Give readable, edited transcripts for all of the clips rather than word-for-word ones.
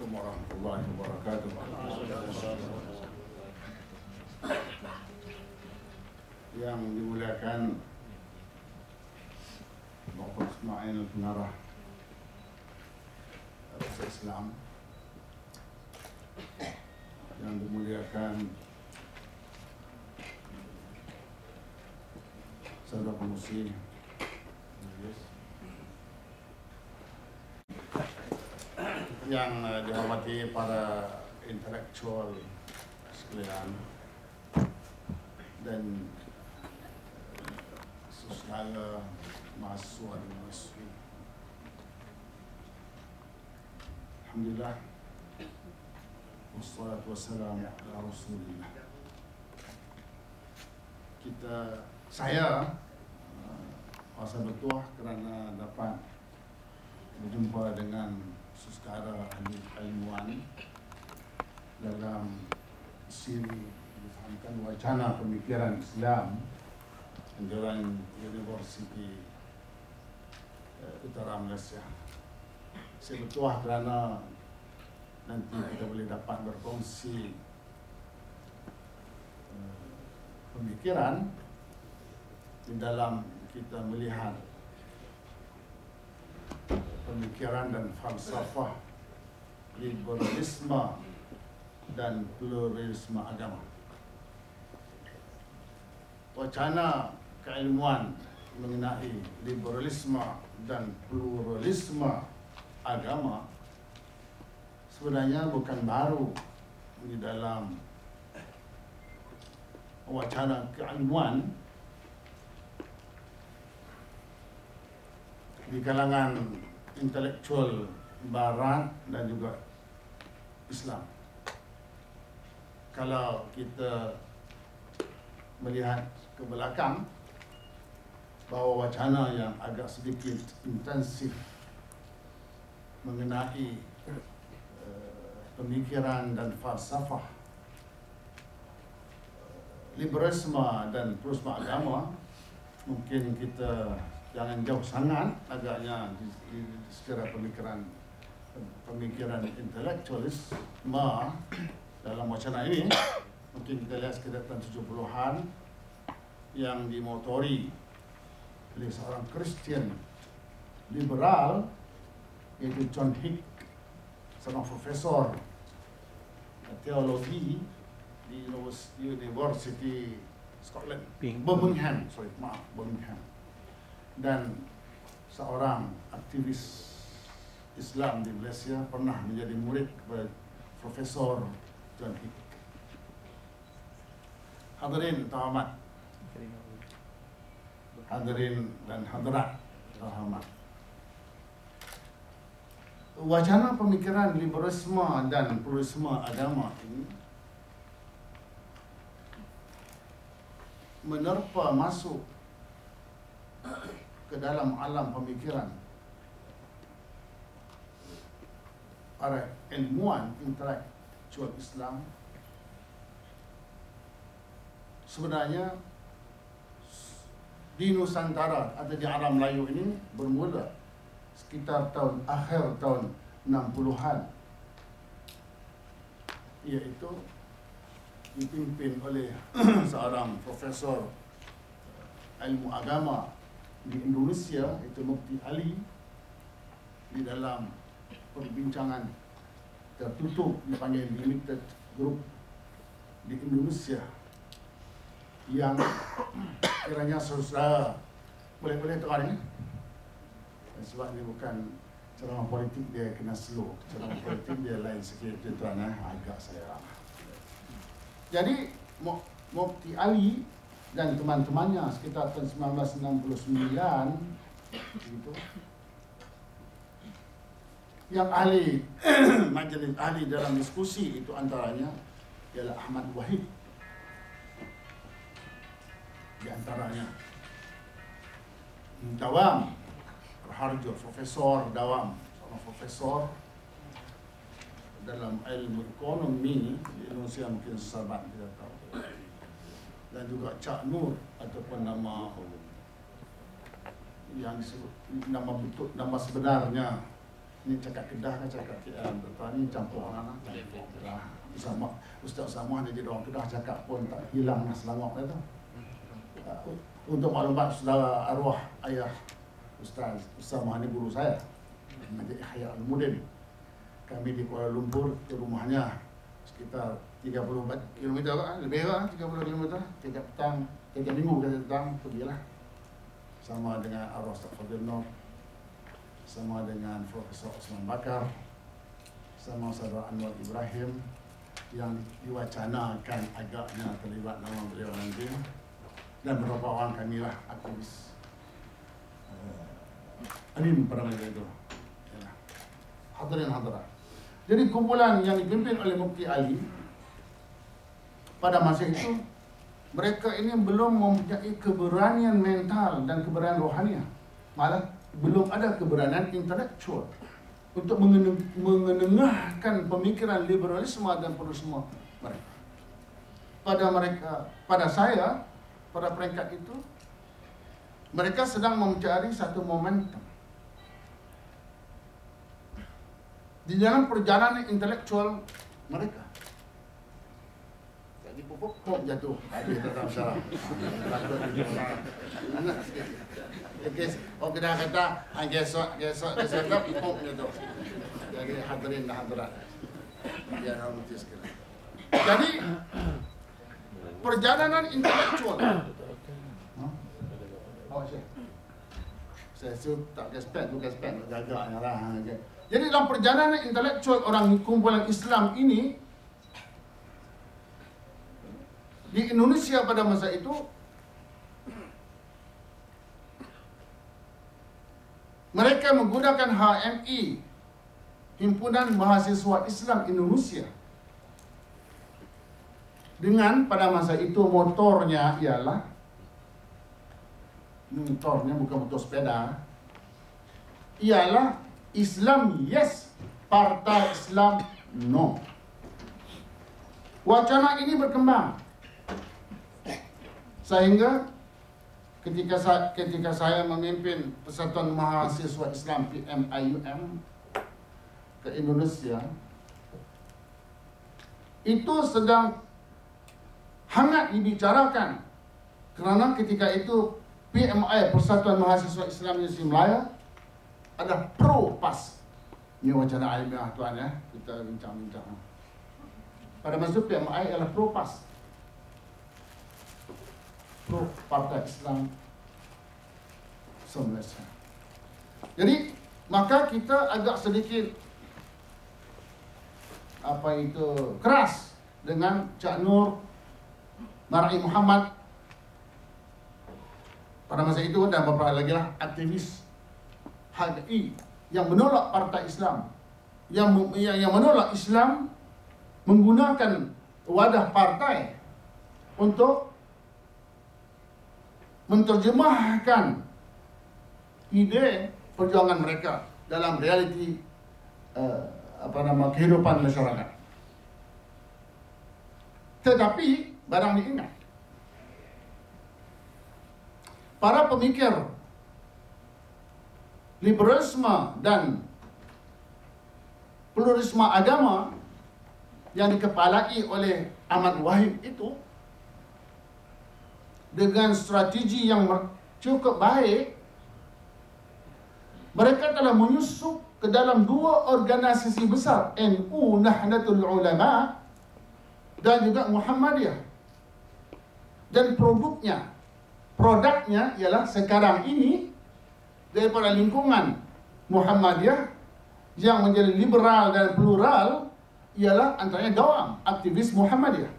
Assalamualaikum warahmatullahi wabarakatuh. Yang dimuliakan Dr. Ismail Pengarah Rasul Islam, yang dimuliakan saudara pengusi, yang dihormati para intelektual sekalian dan segala mahasiswa dan mahasiswi. Alhamdulillah, wassalatu wassalamu ala Rasulillah. Saya merasa bertuah kerana dapat berjumpa dengan saudara ahli ilmuwan dalam siri difahamkan wacana pemikiran Islam Anjuran Universiti Utara Malaysia. Saya bertuah kerana nanti kita boleh dapat berkongsi pemikiran di dalam kita melihat pemikiran dan falsafah liberalisme dan pluralisme agama. Wacana keilmuan mengenai liberalisme dan pluralisme agama sebenarnya bukan baru di dalam wacana keilmuan di kalangan intelektual Barat dan juga Islam. Kalau kita melihat ke belakang, bahawa wacana yang agak sedikit intensif mengenai pemikiran dan falsafah liberalisme dan pluralisme agama, mungkin kita jangan jauh sangat agaknya di sekira pemikiran intelektualis dalam wacana ini. Mungkin kita lihat sekitar tahun 70-an yang dimotori oleh seorang Kristian liberal, yaitu John Hick, seorang profesor teologi di University Scotland, Birmingham, dan seorang aktivis Islam di Malaysia, pernah menjadi murid kepada Profesor John Hick. Hadirin terhormat, hadirin dan hadirat terhormat, wacana pemikiran liberalisme dan pluralisme agama ini menerpa masuk ke dalam alam pemikiran para ilmuwan intelektual Islam. Sebenarnya di Nusantara atau di alam Melayu ini bermula sekitar akhir tahun 60-an, iaitu dipimpin oleh seorang profesor ilmu agama di Indonesia, itu Mufti Ali, di dalam perbincangan tertutup dipanggil Limited Group di Indonesia, yang kiranya saudara boleh dengar ini, sebab ini bukan ceramah politik, dia kena slow, ceramah politik dia lain sikit tuan, agak saya. Jadi Mufti Ali dan teman-temannya sekitar tahun 1969 gitu, yang ahli majlis ahli dalam diskusi itu antaranya ialah Ahmad Wahid, di antaranya Dawam Raharjo, Profesor Dawam, seorang profesor dalam ilmu ekonomi di Indonesia, mungkin sahabat kita tahu, dan juga Cak Nur ataupun nama yang disebut nama sebenarnya Ini cakap Kedah kan cakap KL, ni campur orang lah. Ustaz Samah dia jadi orang Kedah cakap pun tak hilang Selangor tu. Untuk maklumat saudara arwah ayah Ustaz Samah ni guru saya, Majid Yahya Al-Mudin. Kami di Kuala Lumpur, ke rumahnya sekitar 30 km kan, lebih kan, 30 km. Tiap petang, tiap minggu kita petang pergilah. Sama dengan arwah Ustaz Fadil Nur, sama dengan Profesor Osman Bakar, sama saudara Anwar Ibrahim yang diwacanakan agaknya terlibat nama beliau nanti, dan beberapa orang kami lah aktivis alim pada masa itu. Hadirin hadirat. Jadi kumpulan yang dipimpin oleh Mufti Ali pada masa itu, mereka ini belum mempunyai keberanian mental dan keberanian rohaniah, malah belum ada keberanian intelektual untuk mengenengahkan pemikiran liberalisme dan pluralisme mereka. Pada saya, pada peringkat itu, mereka sedang mencari satu momentum di dalam perjalanan intelektual mereka. Jadi pupuk jatuh. Tadi tak salah. Anak sikit. Oh kita kata gesok pupuk jatuh. Jadi hadirin dan hadirat yang hormati sekalian. Jadi perjalanan intelektual. Saya tak gespen, tu gespen gagaknya lah. Jadi dalam perjalanan intelektual orang kumpulan Islam ini di Indonesia pada masa itu, mereka menggunakan HMI, Himpunan Mahasiswa Islam Indonesia, dengan pada masa itu motornya bukan motor sepeda, ialah Islam yes, Partai Islam no. Wacana ini berkembang sehingga ketika saya memimpin Persatuan Mahasiswa Islam PMIUM ke Indonesia, itu sedang hangat dibicarakan, kerana ketika itu PMI, Persatuan Mahasiswa Islam Indonesia Melaya, ada pro PAS. Ini wacana ilmiah tuan ya, kita bincang-bincang. Pada masa itu PMI adalah pro PAS, pro Partai Islam Malaysia. Jadi maka kita agak sedikit keras dengan Cak Nur Marai Muhammad pada masa itu, dan beberapa lagi lah aktivis HMI yang menolak Partai Islam, yang menolak Islam menggunakan wadah partai untuk menterjemahkan ide perjuangan mereka dalam realiti kehidupan masyarakat. Tetapi barang diingat, para pemikir liberalisme dan pluralisme agama yang dikepalai oleh Ahmad Wahid itu, dengan strategi yang cukup baik, mereka telah menyusup ke dalam dua organisasi besar, NU Nahdlatul Ulama dan juga Muhammadiyah. Dan produknya ialah sekarang ini daripada lingkungan Muhammadiyah yang menjadi liberal dan plural ialah antaranya Dawam, aktivis Muhammadiyah,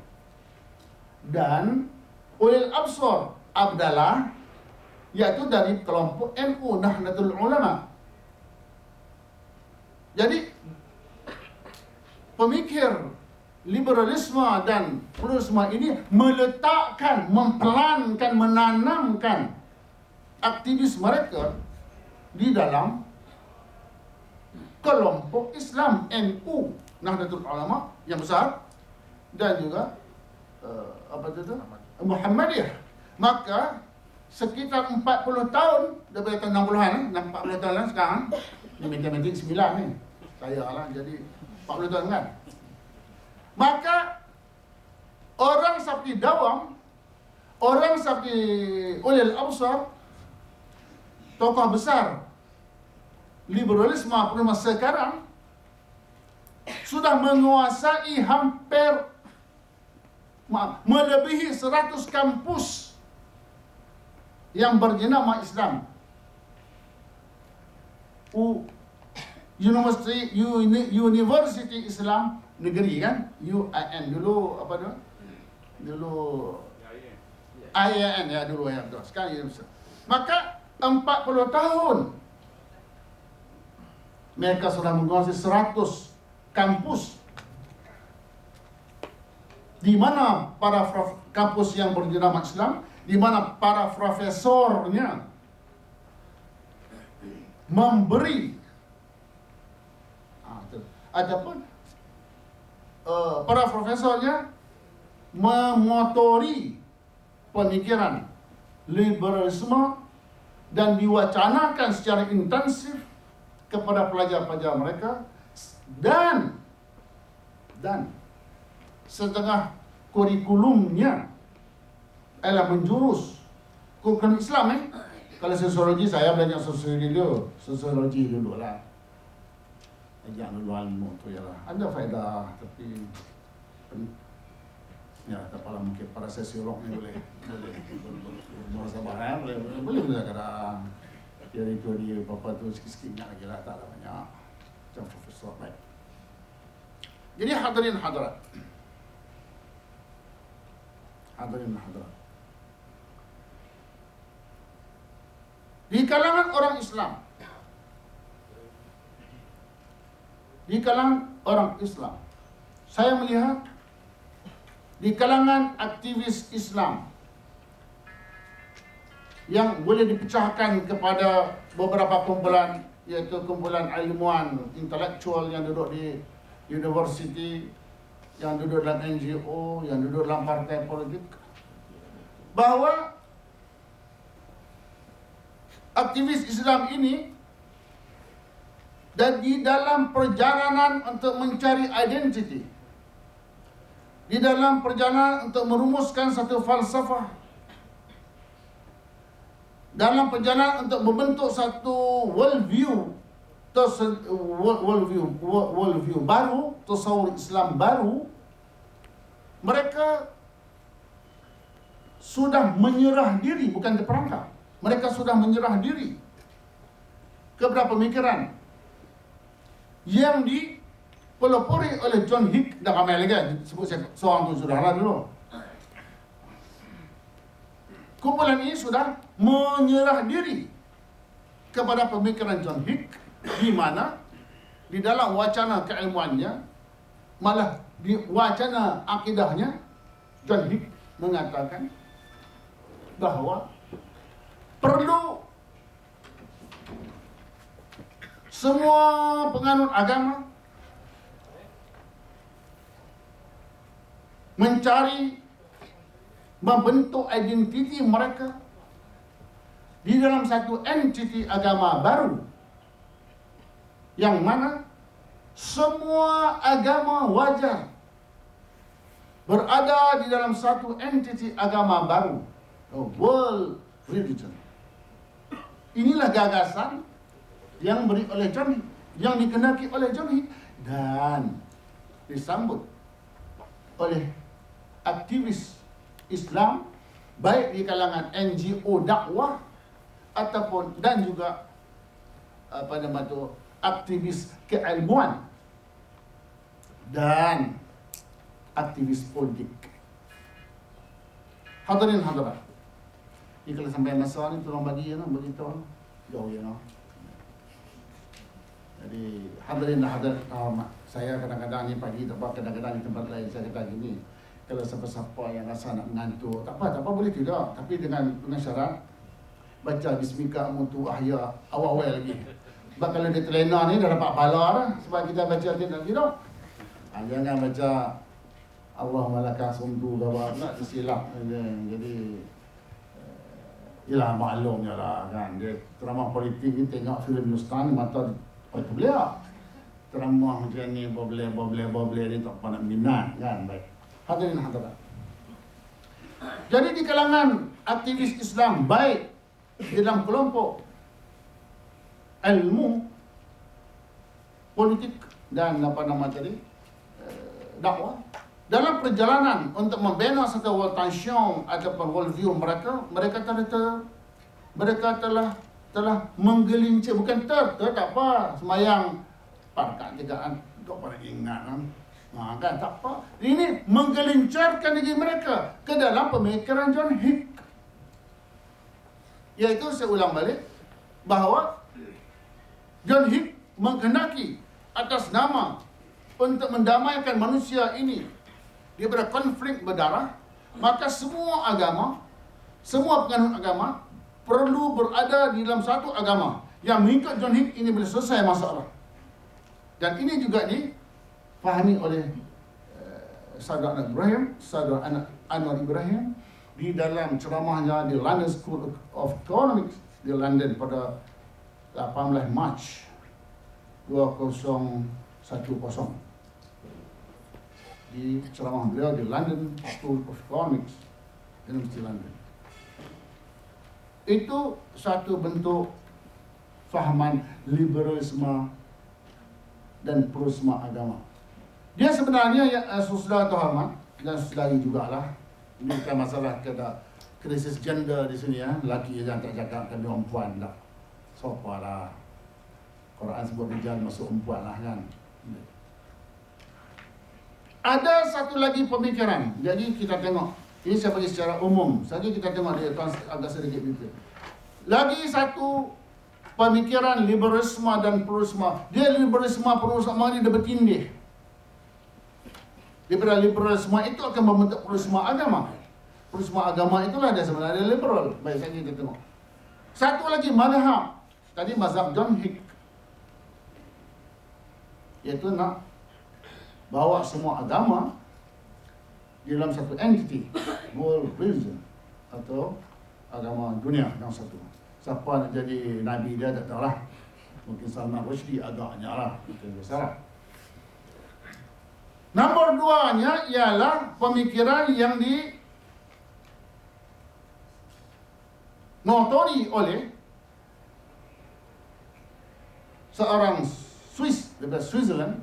dan Ulil Absar Abdallah, iaitu dari kelompok NU Nahdlatul Ulama. Jadi pemikir liberalisme dan pluralisme ini meletakkan, mempelankan, menanamkan aktivis mereka di dalam kelompok Islam NU Nahdlatul Ulama yang besar dan juga Muhammadiyah. Maka sekitar 40 tahun daripada tahun 60-an, 40 tahun sekarang, Ini matematik 9 ni. Saya lah jadi 40 tahun kan. Maka orang seperti Dawam, orang seperti Ulil Absar, tokoh besar liberalisme pada masa sekarang sudah menguasai hampir melebihi 100 kampus yang berjenama Islam. University Islam Negeri kan, UIN dulu apa tu? Dulu IAN ya dulu ya betul. Sekarang University. Maka 40 tahun mereka sudah menguasai 100 kampus, di mana para kampus yang berjenama Islam, di mana para profesornya memberi ataupun para profesornya memotori pemikiran liberalisme dan diwacanakan secara intensif kepada pelajar-pelajar mereka, dan setengah kurikulumnya adalah menjurus kurikulum Islam. Kalau sosiologi, saya belajar sosiologi dulu lah. Ajak dulu ilmu tu ya lah. Ada faedah, tapi ya tak apalah, mungkin para sosiolog ni boleh muhasabah, boleh kata teori apa tu sikit-sikit ingat lagi lah, tak ada banyak macam profesor baik. Jadi hadirin hadirat, di kalangan orang Islam, saya melihat di kalangan aktivis Islam yang boleh dipecahkan kepada beberapa kumpulan, iaitu kumpulan ilmuwan intelektual yang duduk di universiti, yang duduk dalam NGO, yang duduk dalam partai politik, bahawa aktivis Islam ini dan di dalam perjalanan untuk mencari identiti, di dalam perjalanan untuk merumuskan satu falsafah, dalam perjalanan untuk membentuk satu worldview baru, tasawur Islam baru, mereka sudah menyerah diri, bukan terperangkap. Mereka sudah menyerah diri kepada pemikiran yang dipelopori oleh John Hick dan ramai lagi, sebut saya seorang tu saudara dulu. Kumpulan ini sudah menyerah diri kepada pemikiran John Hick, di mana di dalam wacana keilmuannya, malah di wacana akidahnya, John Hick mengatakan bahawa perlu semua penganut agama mencari, membentuk identiti mereka di dalam satu entiti agama baru, yang mana semua agama wajar berada di dalam satu entiti agama baru, world religion. Inilah gagasan yang beri oleh John Hick, yang dikehendaki oleh John Hick, dan disambut oleh aktivis Islam baik di kalangan NGO dakwah ataupun dan juga aktivis keilmuan dan aktivis politik. Hadirin hadirat, kalau sampai masa ni tolong bagi beritahu jauh ya. Jadi hadirin hadirat, saya kadang-kadang ni pagi tak apa, kadang-kadang di tempat lain saya kata gini, kalau siapa-siapa yang rasa nak mengantuk, tak apa boleh tidak, tapi dengan syarat baca Bismika Mutu Ahya awal-awal lagi. Sebab kalau dia terlena ni dah dapat pahala dah, sebab kita baca tidak. Jangan baca Allah malaka sumdu bawa nak silap. Jadi ialah maklumnya lah kan, dia drama politik ni tengok filem Hindustan, mata itu beliau ceramah macam ni, boleh ni tak pernah minat kan. Baik, hadirin hadirat, jadi di kalangan aktivis Islam, baik di dalam kelompok ilmu, politik dan dakwah, dalam perjalanan untuk membina satu worldview ataupun worldview mereka telah menggelincir, bukan tak apa sembahyang 4 rakaat 3 rakaat tak pernah ingat kan, tak apa. Ini menggelincirkan diri mereka ke dalam pemikiran John Hick, iaitu saya ulang balik bahawa John Hick menghendaki atas nama untuk mendamaikan manusia ini daripada konflik berdarah, maka semua agama, semua penganut agama perlu berada di dalam satu agama yang mengikut John Hick ini boleh selesai masalah. Dan ini juga difahami oleh Saudara Anwar Ibrahim di dalam ceramahnya di London School of Economics di London pada 18 Mac 2010. Di ceramah beliau di London School of Economics University London. Itu satu bentuk fahaman liberalisme dan pluralisme agama. Dia sebenarnya saudara terhormat dan saudari jugalah, ini bukan masalah krisis gender di sini ya, lelaki yang tak cakap kami perempuan tak. Sopalah. Quran sebut rijal masuk perempuan lah kan. Ada satu lagi pemikiran. Jadi kita tengok, ini saya bagi secara umum. Saja kita tengok dia agak sedikit detail. Lagi satu pemikiran liberalisme dan pluralisme. Dia liberalisme pluralisme ini dia bertindih. Daripada liberalisme itu akan membentuk pluralisme agama. Pluralisme agama itulah dia sebenarnya liberal. Baik, saja kita tengok. Satu lagi mazhab. Tadi mazhab John Hick, iaitu nak bawa semua agama di dalam satu entity, world religion, atau agama dunia yang satu. Siapa nak jadi nabi dia tak tahu lah. Mungkin Salman Rushdie agaknya lah, itu salah. Nombor 2-nya ialah pemikiran yang dinotori oleh seorang Swiss daripada Switzerland,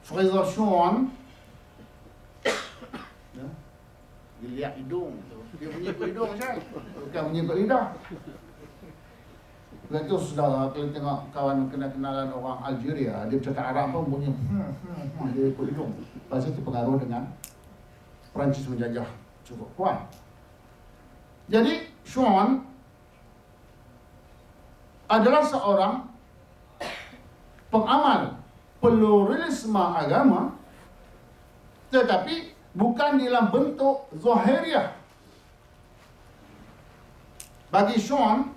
Fraser Schwann. Ya. Dia lihat hidung tu. Dia menyikut hidung macam bukan menyikut lidah. Lepas tu saudara, kalau tengok kawan kenalan orang Algeria, dia bercakap Arab pun bunyi dia ikut hidung. Lepas itu pengaruh dengan Perancis menjajah cukup kuat. Jadi Schwann adalah seorang pengamal pluralisme agama, tetapi bukan dalam bentuk zahiriah. Bagi Schwann,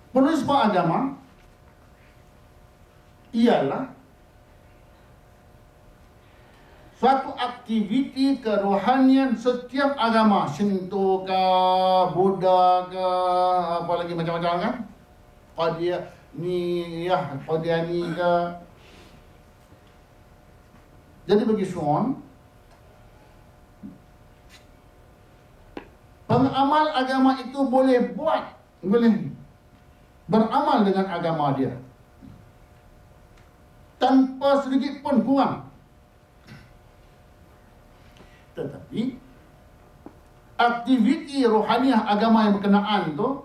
pluralisme agama ialah suatu aktiviti kerohanian setiap agama, Shinto ke, Buddha ke, apa lagi macam-macam kan, Qadiani ke. Jadi bagi Schwann, pengamal agama itu boleh beramal dengan agama dia tanpa sedikit pun kurang. Tetapi aktiviti rohaniah agama yang berkenaan itu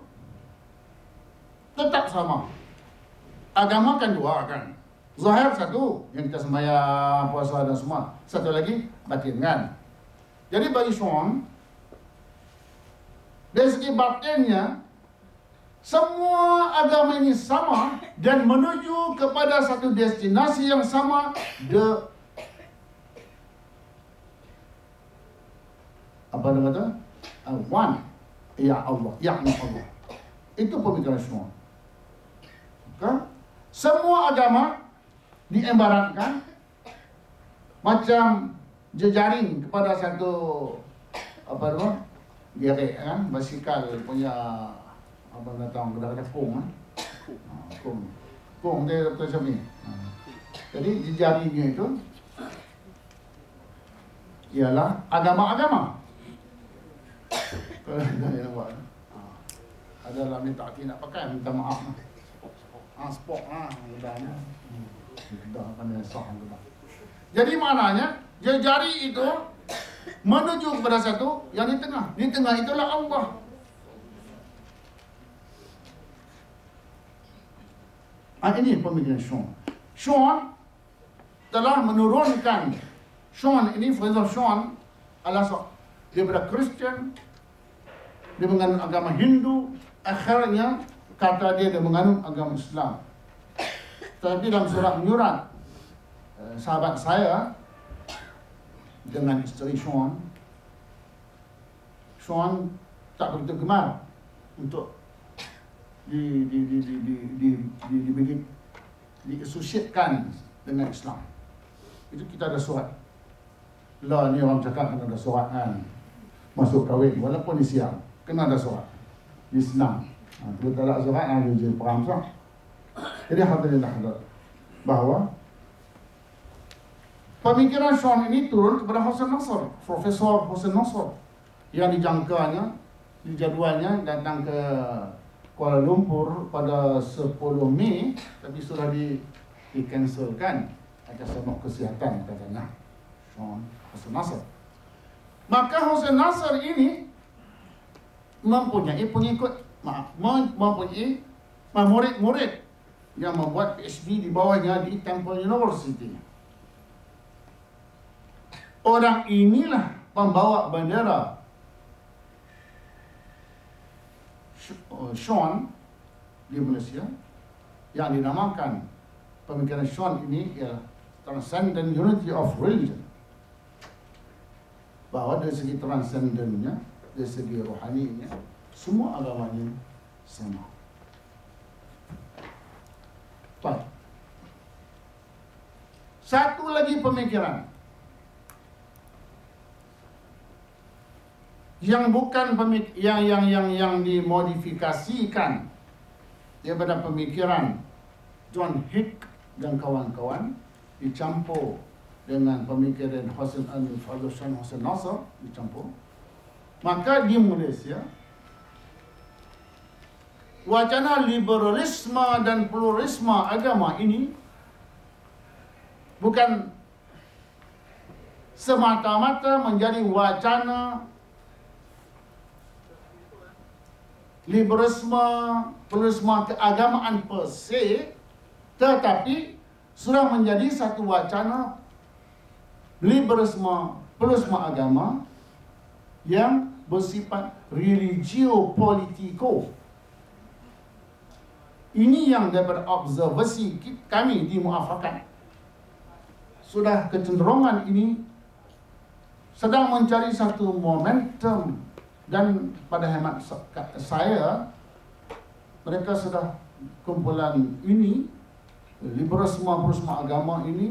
tetap sama. Agama kan dua kan. Zahir satu, yang kita sembahyang, puasa dan semua. Satu lagi batin kan. Jadi bagi Schwann, dari segi batinnya, semua agama ini sama dan menuju kepada satu destinasi yang sama, apa nama tu? One, ya Allah, yakni Allah. Itu pemikiran Schwann. Okay? Semua agama diibaratkan macam jejaring kepada satu apa nama? Derek kan, basikal punya apa datang kepada pung kan. Kung dia macam ni. Jadi di jarinya itu ialah agama-agama. Kalau dia buat, ada lah minta hati nak pakai, minta maaf lah. Spok lah, mudahnya. Dah akan dia sah juga. Jadi maknanya, jari itu menuju kepada satu yang di tengah. Di tengah itulah Allah. Ini pemikiran Sean. Sean telah menurunkan. Sean ini, Fraser Sean adalah daripada Kristian, dia menganut agama Hindu, akhirnya kata dia menganut agama Islam. Tapi dalam surat menyurat sahabat saya dengan isteri Sean tak begitu gemar untuk diasosiatkan dengan Islam. Itu kita ada surat. Lah ni orang cakap kena ada surat kan, masuk kahwin walaupun di siang kena ada surat di Islam. Kalau tak ada surat dia jadi perang sah. Jadi hadirinlah bahawa pemikiran Sean ini turun kepada Hossein Nasr, Profesor Hossein Nasr, yang dijangkanya, dijadualnya datang ke Kuala Lumpur pada 10 Mei, tapi sudah di-cancelkan atas sebab kesihatan katanya. Sean Hossein Nasr. Maka Hossein Nasr ini mempunyai pengikut, mempunyai murid-murid yang membuat PhD di bawahnya di Temple University. Orang inilah pembawa bendera Sean di Malaysia yang dinamakan pemikiran Sean ini ialah Transcendent Unity of Religion. Bahawa dari segi transcendennya, dari segi rohaninya, semua agamanya sama. Baik. Satu lagi pemikiran yang bukan yang dimodifikasikan daripada pemikiran John Hick dan kawan-kawan, dicampur dengan pemikiran Hossein Nasr, dicampur. Maka di Malaysia wacana liberalisme dan pluralisme agama ini bukan semata-mata menjadi wacana liberalisme, pluralisme keagamaan per se, tetapi sudah menjadi satu wacana liberalisme, pluralisme agama yang bersifat religio-politiko. Ini yang daripada observasi kami di Muafakat, sudah kecenderungan ini sedang mencari satu momentum, dan pada hemat saya mereka sudah kumpulan ini, liberalisme pluralisme agama ini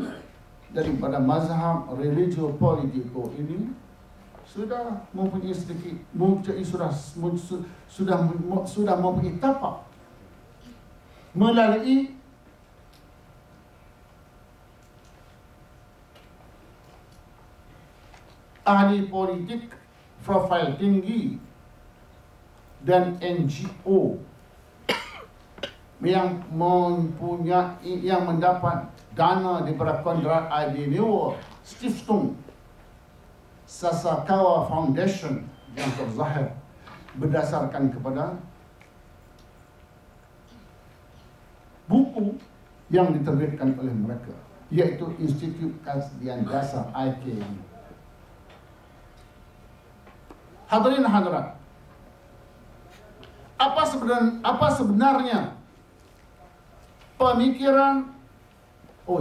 daripada mazhab religio-politiko ini sudah mempunyai sedikit, sudah mempunyai tapak melalui ahli politik profil tinggi dan NGO yang mempunyai, yang mendapat dana daripada Konrad Adenauer Stiftung, Sasakawa Foundation yang terzahir berdasarkan kepada buku yang diterbitkan oleh mereka, iaitu Institut Kajian Dasar IKM. Hadirin hadirat, apa sebenarnya pemikiran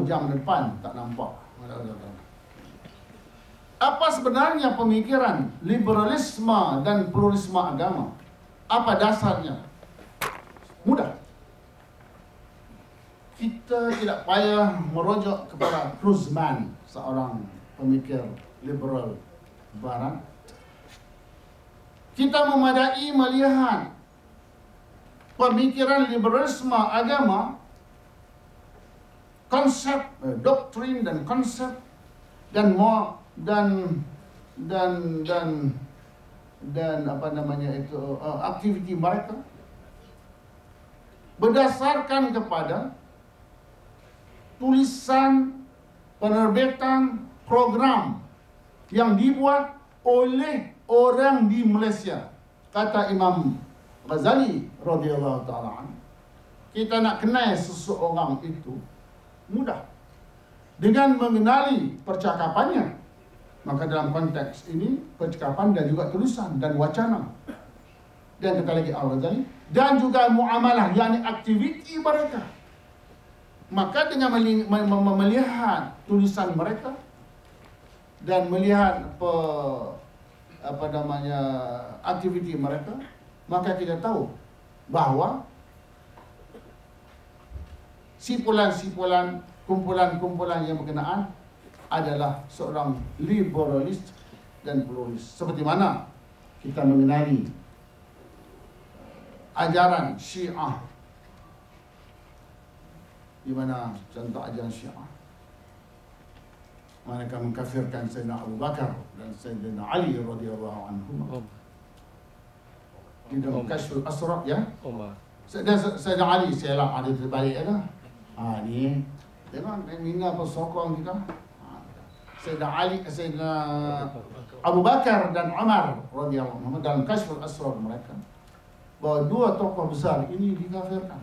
jam depan tak nampak. Apa sebenarnya pemikiran liberalisme dan pluralisme agama? Apa dasarnya? Mudah. Kita tidak payah merujuk kepada Krugman, seorang pemikir liberal barat. Kita memadai melihat pemikiran liberalisme agama, konsep, doktrin dan konsep dan apa namanya itu aktiviti mereka berdasarkan kepada tulisan penerbitan program yang dibuat oleh orang di Malaysia. Kata Imam Ghazali radhiyallahu taala, kita nak kenal seseorang itu mudah dengan mengenali percakapannya. Maka dalam konteks ini percakapan dan juga tulisan dan wacana. Dan kata lagi Al-Ghazali, dan juga muamalah, yakni aktiviti mereka. Maka dengan melihat tulisan mereka dan melihat aktiviti mereka, maka kita tahu bahawa simpulan-simpulan, kumpulan-kumpulan yang berkenaan adalah seorang liberalis dan pluralis. Seperti mana kita mengenali ajaran Syiah, di mana contoh ajaran Syiah mereka mengkafirkan Sayyidina Abu Bakar dan Sayyidina Ali radhiyallahu anhum. Di dalam Kashful Asrar, ya. Sayyidina Ali, saya ada terbalik ada. Ni tengok mina pesokong kita. Sayyidina Ali, Sayyidina Abu Bakar dan Umar radhiyallahu anhum dalam Kashful Asrar mereka, bahawa dua tokoh besar ini dikafirkan.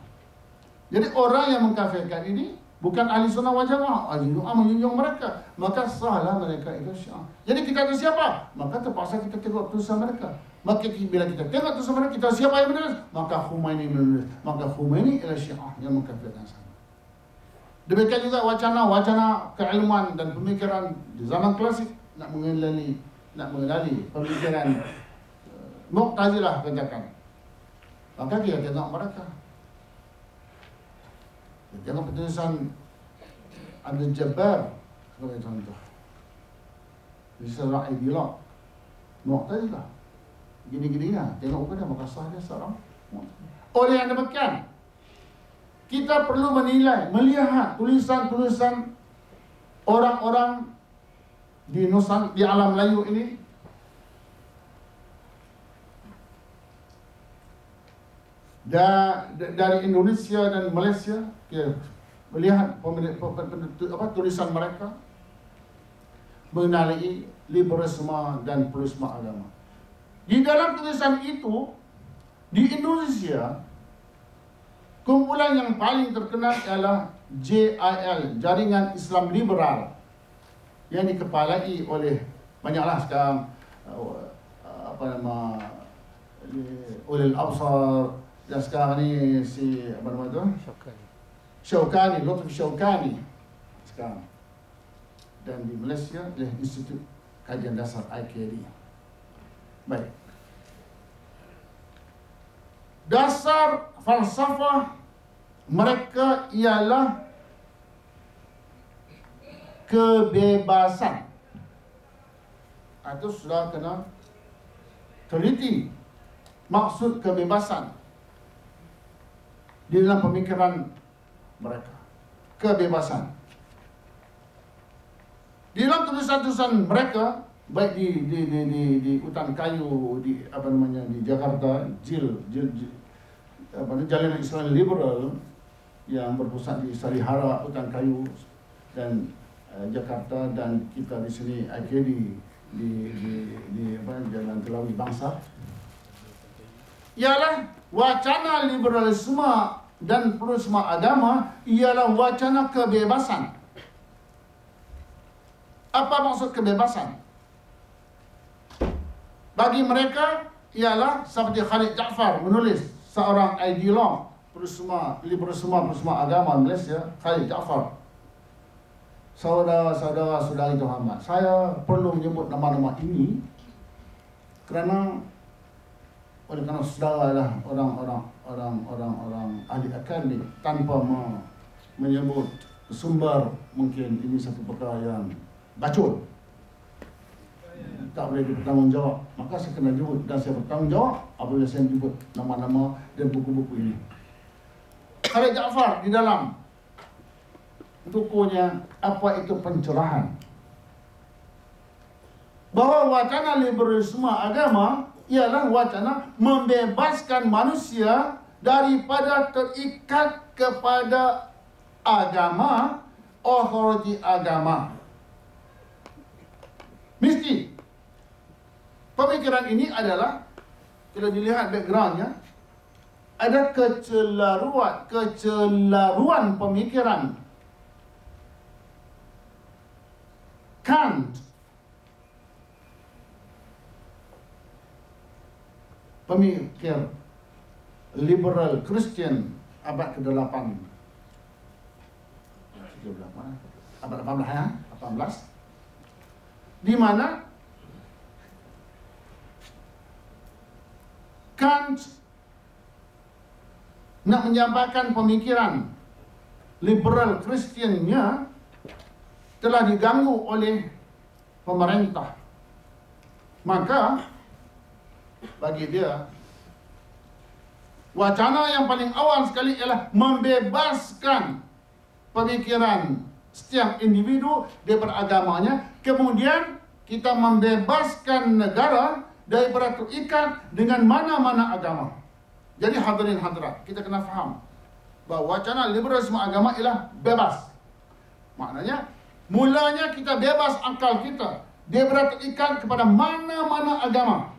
Jadi orang yang mengkafirkan ini bukan ahli sunnah wal jamaah, ahli sunnah menjunjung mereka, maka salah mereka itu Syiah. Jadi kita itu siapa? Maka terpaksa kita tengok tulisan mereka. Maka bila kita tengok tulisan mereka, kita siapa yang menulis? Maka Khomeini menulis. Maka Khomeini ialah Syiah yang mengkafirkan sama. Demikian juga wacana keilmuan dan pemikiran di zaman klasik nak mengenali pemikiran Mu'tazilah katakan. Maka kita tengok mereka. Kita tengok tulisan Abdul Jabbar sebagai contoh. Risalah Ideolog Mu'tazilah. Gini-gininya, tengok kepada maka sah dia seorang Mu'tazilah. Oleh yang demikian, kita perlu menilai, melihat tulisan-tulisan orang-orang di alam Melayu ini dari Indonesia dan Malaysia, kita melihat tulisan mereka mengenai liberalisme dan pluralisme agama. Di dalam tulisan itu, di Indonesia, kumpulan yang paling terkenal ialah JIL, Jaringan Islam Liberal, yang dikepalai oleh banyaklah sekarang Ulil Absar, dan sekarang ni si Syaukani, Lutfi Syaukani sekarang. Dan di Malaysia oleh Institut Kajian Dasar IKD. Baik. Dasar falsafah mereka ialah kebebasan. Itu sudah kena teliti maksud kebebasan di dalam pemikiran mereka. Kebebasan. Di dalam tulisan-tulisan mereka, baik di hutan kayu di Jakarta, Jaringan Islam Liberal yang berpusat di Salihara, hutan kayu dan Jakarta, dan kita di sini IKD di Jalan Telawi Bangsa, ialah wacana liberalisme dan pluralisme agama ialah wacana kebebasan. Apa maksud kebebasan? Bagi mereka ialah seperti Khalid Jaafar menulis, seorang ideolog liberalisme agama Malaysia, Khalid Jaafar. Saudara-saudari terhormat, saya perlu menyebut nama-nama ini kerana saudara adalah orang-orang ahli akademik, tanpa menyebut sumber, mungkin ini satu perkara yang bacot. tak boleh dipertanggungjawab. Maka saya kena jemput dan saya bertanggungjawab apabila saya jemput nama-nama dan buku-buku ini. Khalid Jaafar di dalam bukunya Apa Itu Pencerahan, bahwa wacana liberalisme agama ialah wacana membebaskan manusia daripada terikat kepada agama, authority agama. Mesti pemikiran ini adalah, kalau dilihat backgroundnya, ada kecelaruan pemikiran Kant, pemikir liberal Christian abad ke-8, abad 18, di mana Kant nak menyampaikan pemikiran liberal Kristiannya telah diganggu oleh pemerintah. Maka bagi dia, wacana yang paling awal sekali ialah membebaskan pemikiran setiap individu daripada agamanya. Kemudian kita membebaskan negara daripada terikat dengan mana-mana agama. Jadi hadirin hadirat, kita kena faham bahawa wacana liberalisme agama ialah bebas. Maknanya, mulanya kita bebas akal kita daripada terikat kepada mana-mana agama,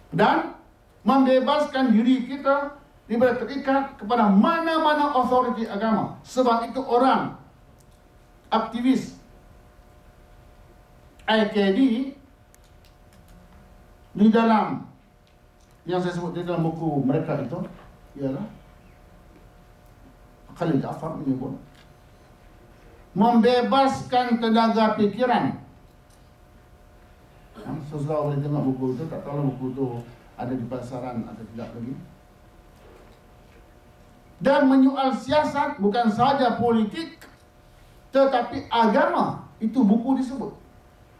dan membebaskan diri kita daripada terikat kepada mana-mana authority agama. Sebab itu orang aktivis IKD di dalam yang saya sebut di dalam buku mereka itu ialah Khalid Jaafar menyebut membebaskan tenaga pikiran. Sesuatu boleh tengok buku itu, tak tahu buku itu ada di pasaran atau tidak lagi. Dan menyoal siasat, bukan sahaja politik tetapi agama. Itu buku disebut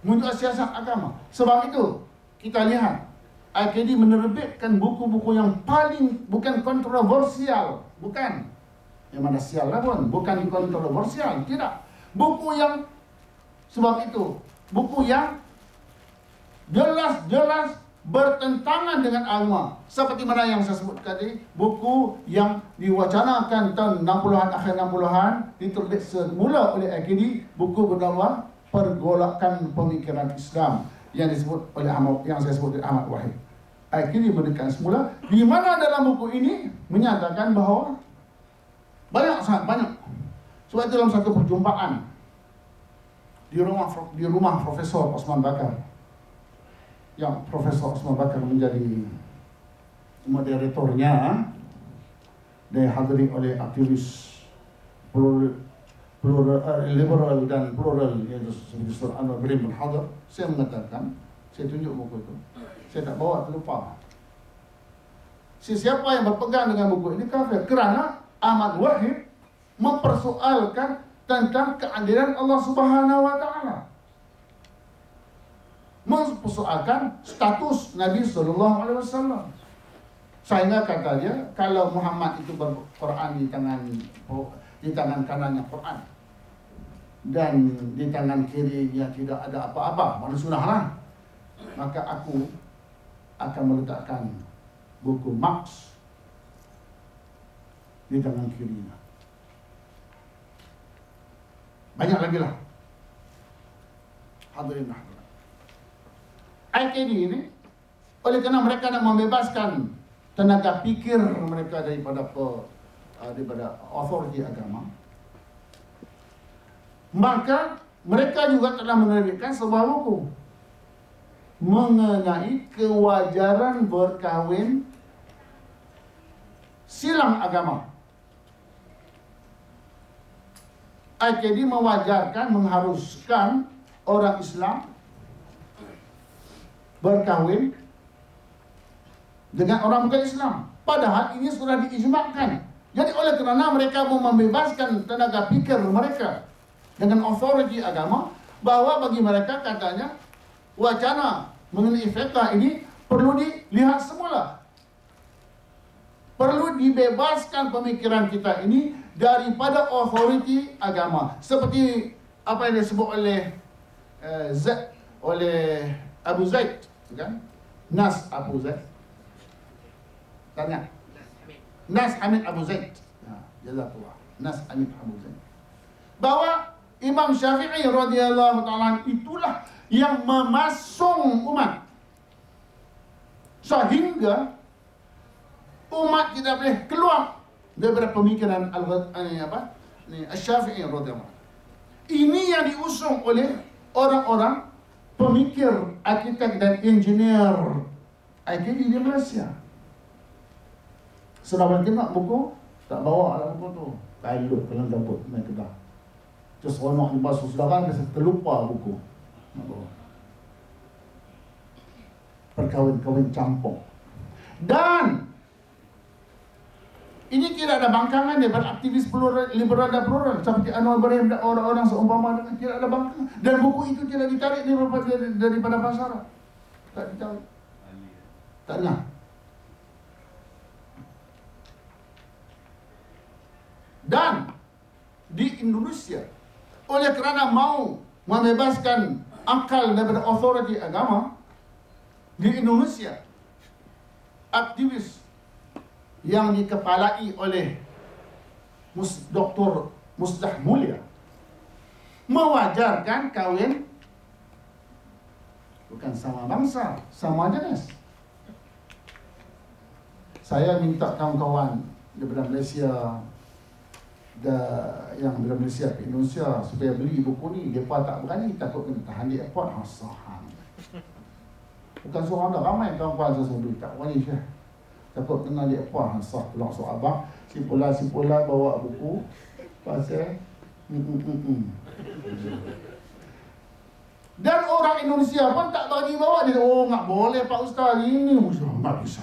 menyoal siasat agama. Sebab itu kita lihat IKD menerbitkan buku-buku yang paling bukan kontroversial, bukan yang mana sial lah pun, bukan kontroversial, tidak. Buku yang, sebab itu buku yang jelas-jelas bertentangan dengan agama. Seperti mana yang saya sebut tadi, buku yang diwacanakan tahun 60-an, akhir 60-an, diterbit semula oleh IKD, buku bernama Pergolakan Pemikiran Islam, yang disebut oleh yang saya sebut oleh Ahmad Wahid. IKD mendekat semula, di mana dalam buku ini menyatakan bahawa sangat banyak. Sebab itu dalam satu perjumpaan di rumah Profesor Osman Bakar, yang Profesor Osman Bakar menjadi moderatornya, dihadiri oleh aktivis liberal dan plural, yaitu Dr. Anwar Ibrahim bin Hadar. Saya mengatakan, saya tunjuk buku itu, saya tak bawa, terlupa. Siapa yang berpegang dengan buku ini kafir, kerana Ahmad Wahid mempersoalkan tentang keadilan Allah Subhanahu wa taala, mempersoalkan status Nabi sallallahu alaihi wasallam. Sehingga kata dia, kalau Muhammad itu berquran di tangan kanannya Quran dan di tangan kirinya tidak ada apa-apa, mana sunahlah, maka aku akan meletakkan buku Marx di tangan kirinya. Banyak lagi lah. Hadirin hadirat, IKD ini, oleh kerana mereka nak membebaskan tenaga pikir mereka daripada authority agama, maka mereka juga telah menerbitkan sebuah buku mengenai kewajaran berkahwin silang agama. IKD mewajarkan, mengharuskan orang Islam berkahwin dengan orang bukan Islam. Padahal ini sudah diijmakkan. Jadi oleh kerana mereka mau membebaskan tenaga pikir mereka dengan authority agama, bahwa bagi mereka katanya wacana mengenai fiqh ini perlu dilihat semula. Perlu dibebaskan pemikiran kita ini daripada authority agama. Seperti apa yang disebut oleh Abu Zaid, kan? Nas Abu Zaid. Tanya. Nas Hamid Abu Zaid. Jazakallah. Nas Hamid Abu Zaid. Bahwa Imam Syafi'i radhiyallahu ta'ala itulah yang memasung umat. Sehingga umat tidak boleh keluar daripada pemikiran Al-Syafi'i radhiyallahu ta'ala. Ini yang diusung oleh orang-orang pemikir, arkitek dan engineer IT di Malaysia. Sudah tengok buku, tak bawa lah buku tu. Kalut kalau gabut main Kedah. Terus seronok di basuh saudara, kasi terlupa buku. Nak bawa. Perkahwin-kahwin campur. Dan ini tidak ada bangkangan daripada aktivis liberal dan plural seperti Anwar Ibrahim dan orang-orang seumpama dengan, tidak ada bangkangan. Dan buku itu tidak ditarik daripada pasaran. Tak ditarik. Tak dengar. Dan di Indonesia, oleh kerana mau membebaskan akal daripada authority agama, di Indonesia aktivis yang dikepalai oleh Dr. Musdah Mulia mewajarkan kahwin bukan sama bangsa, sama jenis. Saya minta kawan-kawan daripada Malaysia yang dari Malaysia ke Indonesia supaya beli buku ni. Mereka tak berani, takut kena tahan di airport. Hasahan. Bukan seorang dah, ramai kawan-kawan saya beli, tak berani saya. Takut kena di airport. Hasah pulang so abang simpulan bawa buku pasal Dan orang Indonesia pun tak bagi bawa. Dia oh tak boleh Pak Ustaz ini. Tak bisa.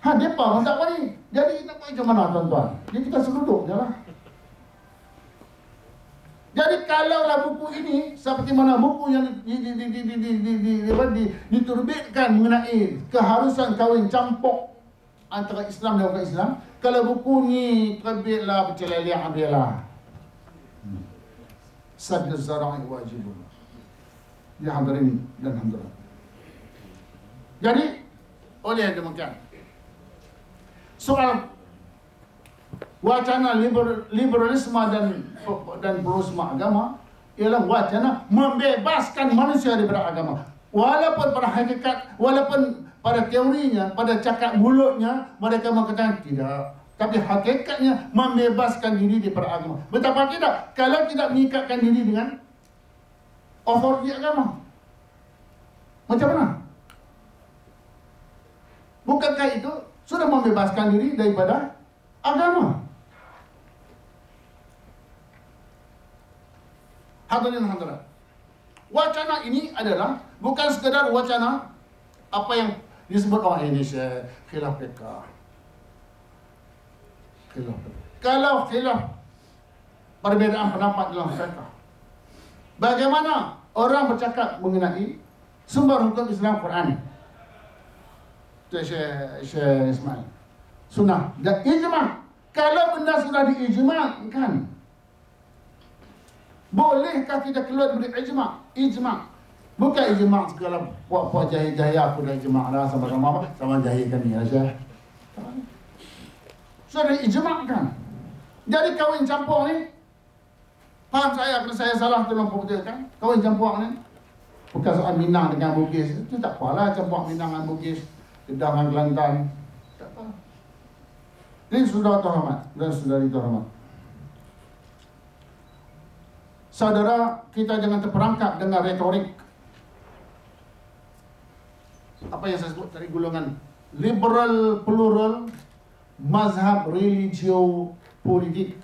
Mereka pun tak berani. Jadi nak buat macam mana tuan-tuan? Jadi kita seruduk je lah. Jadi kalaulah buku ini seperti mana buku yang diterbitkan mengenai keharusan kahwin campur antara Islam dan bukan Islam, kalau buku ni terbitlah bercelaliang ambillah. Sadd az-zara'i wajibun. Ya hadirin dan hadirat. Jadi oleh demikian, soal wacana liberalisme dan pluralisme agama ialah wacana membebaskan manusia daripada agama. Walaupun pada hakikat, walaupun pada teorinya, pada cakap mulutnya mereka mengatakan tidak, tapi hakikatnya membebaskan diri daripada agama. Betapa tidak kalau tidak mengikatkan diri dengan authority agama. Macam mana? Bukankah itu sudah membebaskan diri daripada agama? Hadirin hadirat, wacana ini adalah bukan sekadar wacana apa yang disebut orang Indonesia khilaf fiqh. Kalau khilaf perbezaan pendapat dalam fiqh, bagaimana orang bercakap mengenai sumber hukum Islam Quran? Itu Syekh Ismail. Sunnah dan ijma'. Kalau benda sudah diijma'kan, bolehkah kita keluar dari ijma'? Ijma'. Bukan ijma' segala puak-puak jahil-jahil aku dah ijma' dah sama-sama jahilkan ni Syekh. Sudah diijma'kan. Jadi kahwin campur ni, faham saya kalau saya salah tolong perbetulkan. Kahwin campur ni bukan soal Minang dengan Bugis. Itu tak apalah campur Minang dengan Bugis, Kedah dengan Kelantan. Tak apa. Jadi saudara terhormat dan saudari terhormat, saudara, kita jangan terperangkap dengan retorik apa yang saya sebut tadi, golongan liberal, plural, mazhab, religio, politik.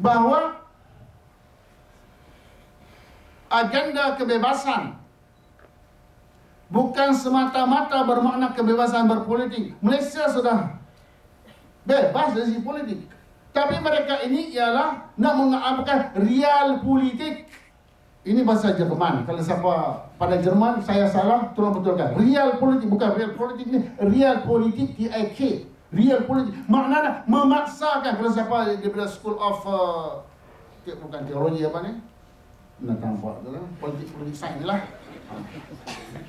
Bahawa agenda kebebasan bukan semata-mata bermakna kebebasan berpolitik. Malaysia sudah bebas dari segi politik. Tapi mereka ini ialah nak mengamalkan real politik. Ini bahasa Jerman. Kalau siapa pada Jerman, saya salah, tolong betulkan. Real politik, bukan real politik ni. Real politik, TIK. Real politik. Maknanya memaksakan. Kalau siapa daripada School of bukan teologi apa ni? Nak tampak tu lah. Politik sains ni lah.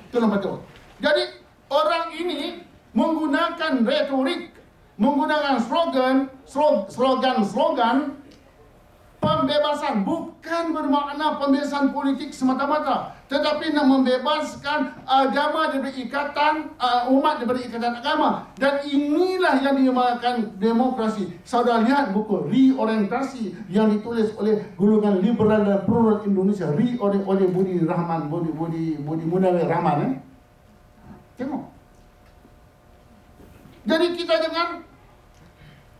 Tolong betul. Jadi orang ini menggunakan retorik, menggunakan slogan pembebasan, bukan bermakna pembebasan politik semata-mata, tetapi nak membebaskan agama daripada ikatan umat daripada ikatan agama. Dan inilah yang dinamakan demokrasi. Saudara lihat buku Reorientasi yang ditulis oleh golongan liberal dan plural Indonesia, oleh Budi Munawir Rahman. Tengok. Jadi kita jangan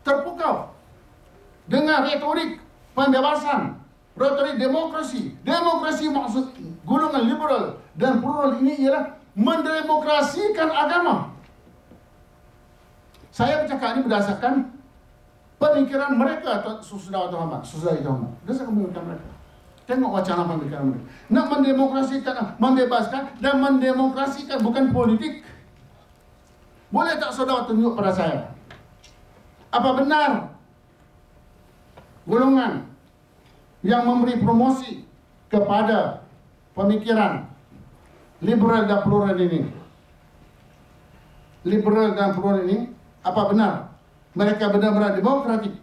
terpukau dengan retorik pembebasan, retorik demokrasi. Demokrasi maksud golongan liberal dan plural ini ialah mendemokrasikan agama. Saya bercakap ini berdasarkan pemikiran mereka, saudara Muhammad. Berdasarkan pemikiran mereka. Tengok wacana pemikiran mereka. Nak mendemokrasikan, membebaskan dan mendemokrasikan, bukan politik. Boleh tak saudara tunjuk pada saya? Apa benar golongan yang memberi promosi kepada pemikiran liberal dan plural ini, apa benar mereka benar-benar demokratik?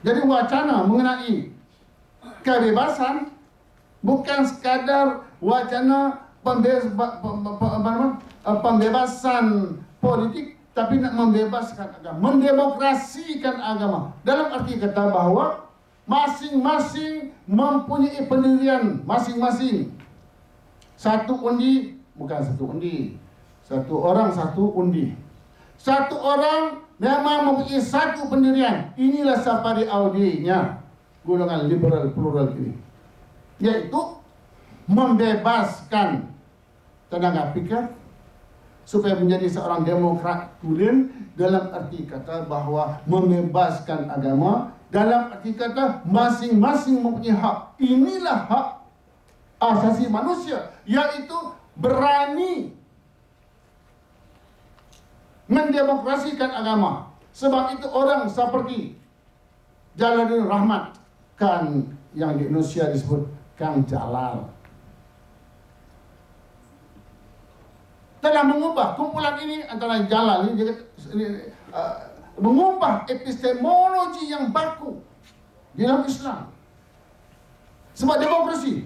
Jadi wacana mengenai kebebasan bukan sekadar wacana pembebasan politik, tapi nak membebaskan agama, mendemokrasikan agama. Dalam arti kata bahawa masing-masing mempunyai pendirian masing-masing. Satu undi, bukan satu undi. Satu orang satu undi. Satu orang memang mempunyai satu pendirian. Inilah safari audinya golongan liberal plural ini, yaitu membebaskan tenaga pikir supaya menjadi seorang demokrat tulen, dalam arti kata bahawa membebaskan agama, dalam arti kata masing-masing mempunyai hak. Inilah hak asasi manusia, yaitu berani mendemokrasikan agama. Sebab itu orang seperti Jalaluddin Rahmat, kan yang di Indonesia disebut Kang Jalal, telah mengubah kumpulan ini, antara Jalal ini mengubah epistemologi yang baku di dalam Islam. Sebab demokrasi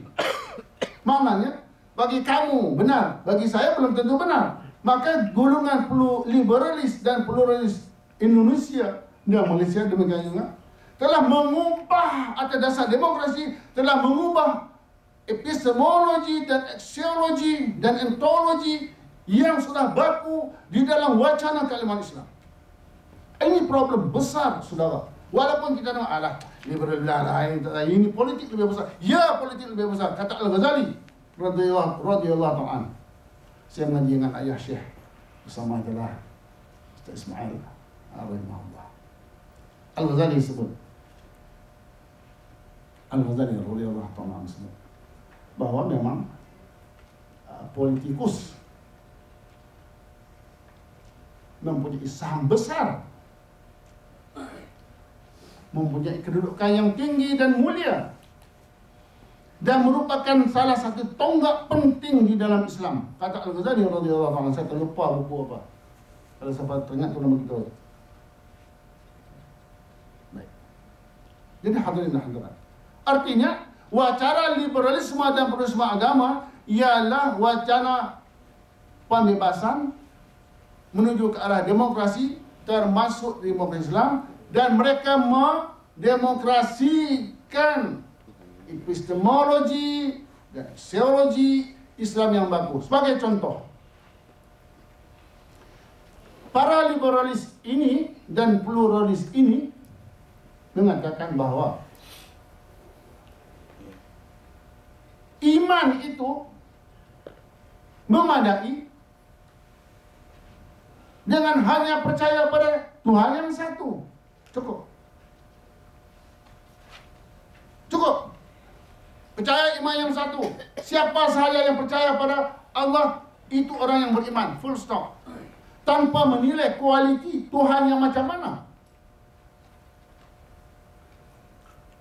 maknanya bagi kamu benar, bagi saya belum tentu benar. Maka golongan liberalis dan pluralis Indonesia dan Malaysia demikian juga telah mengubah atas dasar demokrasi, telah mengubah epistemologi dan aksiologi dan ontologi yang sudah baku di dalam wacana kalimat Islam. Ini problem besar, saudara. Walaupun kita nak liberal lain, ini politik lebih besar. Ya, politik lebih besar. Kata Al-Ghazali radhiyallahu ta'ala. Saya mengaji dengan ayah Syekh bersama adalah Ustaz Ismail rahimahullah. Al-Ghazali sebut, Al-Ghazali radhiyallahu ta'ala sebut bahawa memang politikus mempunyai saham besar, mempunyai kedudukan yang tinggi dan mulia, dan merupakan salah satu tonggak penting di dalam Islam. Kata Al-Ghazali radhiyallahu anhu, saya terlupa buku apa. Kalau siapa teringat tu nama kita. Baik. Jadi hadirin dan hadirat, artinya wacana liberalisme dan pluralisme agama ialah wacana pembebasan menuju ke arah demokrasi, termasuk demokrasi Islam, dan mereka mendemokrasikan epistemologi dan aksiologi Islam yang bagus. Sebagai contoh, para liberalis ini dan pluralis ini mengatakan bahawa iman itu memadai dengan hanya percaya pada Tuhan yang satu. Cukup. Cukup. Percaya iman yang satu. Siapa sahaja yang percaya pada Allah, itu orang yang beriman. Full stop. Tanpa menilai kualiti Tuhan yang macam mana.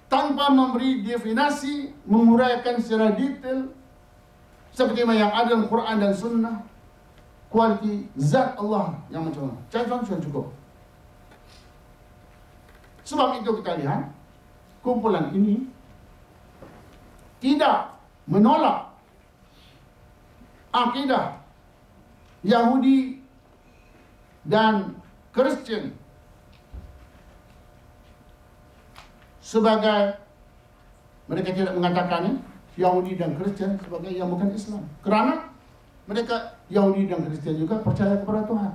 Tanpa memberi definisi, menguraikan secara detail seperti yang ada dalam Quran dan Sunnah, kualiti zat Allah yang macam mana. Contoh cukup. Sebab itu kita lihat kumpulan ini tidak menolak akidah Yahudi dan Kristian sebagai, mereka tidak mengatakan Yahudi dan Kristian sebagai yang bukan Islam, kerana mereka Yahudi dan Kristian juga percaya kepada Tuhan.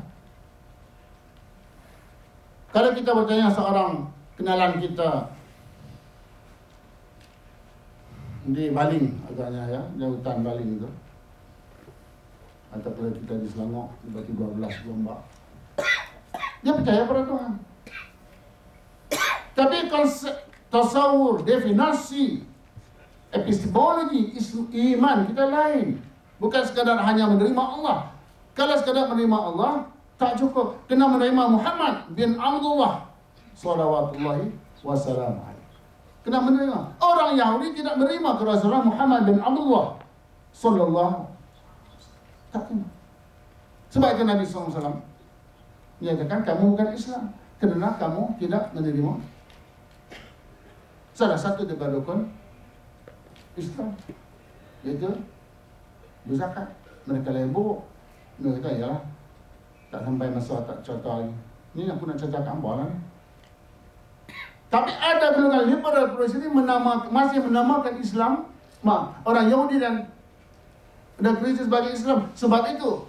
Kalau kita bertanya seorang kenalan kita di Baling, agaknya ya, di hutan Baling itu, atau kalau kita di Selangor, dibagi 12 Gombak, dia percaya pada Tuhan. Tapi konsep, tasawur, definisi, epistemologi, iman kita lain. Bukan sekadar hanya menerima Allah. Kalau sekadar menerima Allah, tak cukup. Kena menerima Muhammad bin Abdullah salawatullahi wassalamu alaihi. Kena menerima. Orang Yahudi tidak menerima kerasulan Muhammad bin Abdullah sallallahu. Tak kena. Sebab itu Nabi SAW menyatakan kamu bukan Islam kerana kamu tidak menerima salah satu daripada rukun Islam, iaitu berzakat. Mereka lebur. Mereka kata, ya, tak sampai masa tak cerita lagi. Ini aku nak cerita kat hangpa lah ni. Tapi ada golongan liberal progresif ini masih menamakan Islam, orang Yahudi dan Kristian sebagai Islam. Sebab itu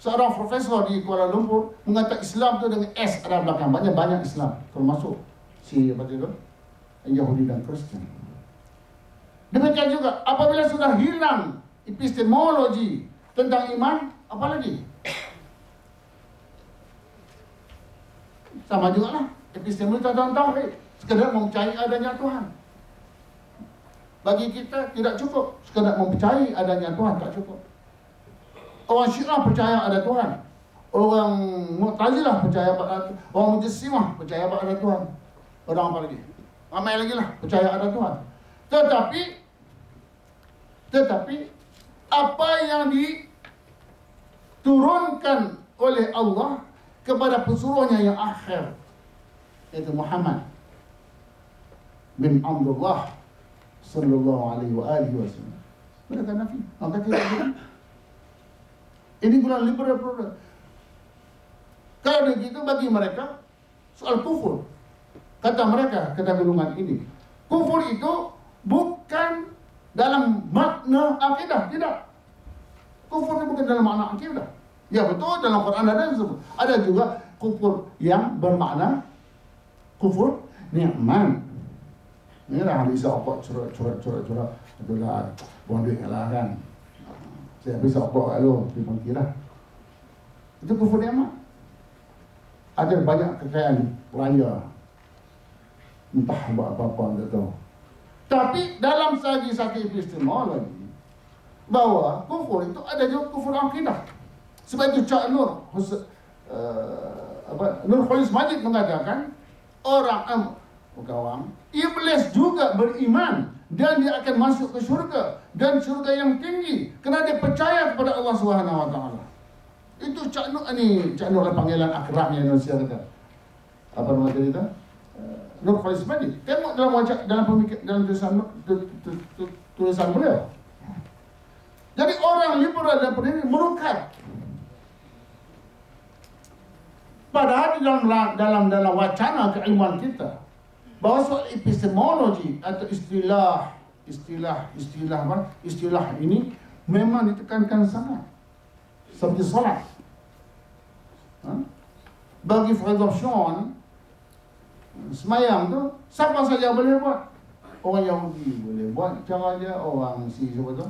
seorang profesor di Kuala Lumpur mengatakan Islam itu dengan S ada belakang. Banyak Islam, termasuk si apa itu, Yahudi dan Kristian. Demikian juga apabila sudah hilang epistemologi tentang iman, apa lagi? Sama juga lah epistemologi tentang tauhid, sekadar mempercayai adanya Tuhan. Bagi kita tidak cukup sekadar mempercayai adanya Tuhan, tak cukup. Orang Syiah percaya ada Tuhan, orang Mu'tazilah percaya pada Tuhan, orang Mujassimah percaya pada Tuhan, orang apa lagi? Ramai lagi lah percaya ada Tuhan. Tetapi apa yang diturunkan oleh Allah kepada pesuruhnya yang akhir, yaitu Muhammad bin Abdullah sallallahu alaihi wasallam, mereka nafi. Maka tidak boleh. Ini golongan liberal produk. Kalau begitu bagi mereka soal kufur, kata mereka, kata golongan ini, kufur itu bukan dalam makna akidah, tidak. Kufur itu bukan dalam makna akidah. Ya betul, dalam Quran ada disebut. Ada juga kufur yang bermakna kufur nikmat. Ini lah bisa okok curut. Itulah buang duit lah kan. Saya bisa okok kalau dipangkir lah. Itu kufur nikmat. Ada banyak kekayaan raya, entah buat apa-apa, tak tahu. Tapi dalam segi satu epistemologi, bahawa kufur itu ada juga kufur akidah. Sebab itu Cak Nur Khalis Majid mengatakan iblis juga beriman dan dia akan masuk ke syurga, dan syurga yang tinggi kerana dia percaya kepada Allah Subhanahu wa taala. Itu Cak Nur panggilan akrabnya Indonesia kata. Apa nama dia? Nur Khalis Majid. Tengok dalam tulisan beliau. Jadi orang liberal dan pendiri merukat. Padahal di dalam wacana keilmuan kita, bahawa soal epistemologi atau istilah ini memang ditekankan sangat. Seperti solat. Bagi Fredor Sean, semayang tu siapa saja boleh buat. Orang Yahudi boleh buat cara dia, orang siapa tu,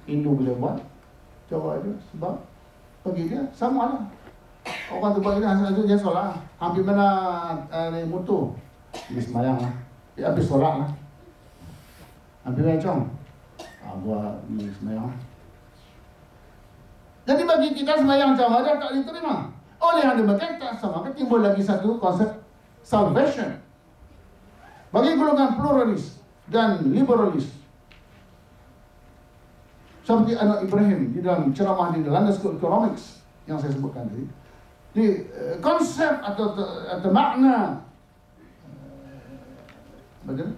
Hindu boleh buat cara dia, sebab bagi dia sama lah. Orang tu buat ini asal dia solat. Hampir mana motor. Dia semayang lah. Dia habis solat lah. Hampir macam. Buat ni semayang lah. Jadi bagi kita semayang Jawa dia tak diterima. Oleh yang demikian sama timbul lagi satu konsep salvation. Bagi golongan pluralis dan liberalis, seperti anak Ibrahim di dalam ceramah di London School of Economics yang saya sebutkan tadi, di konsep atau makna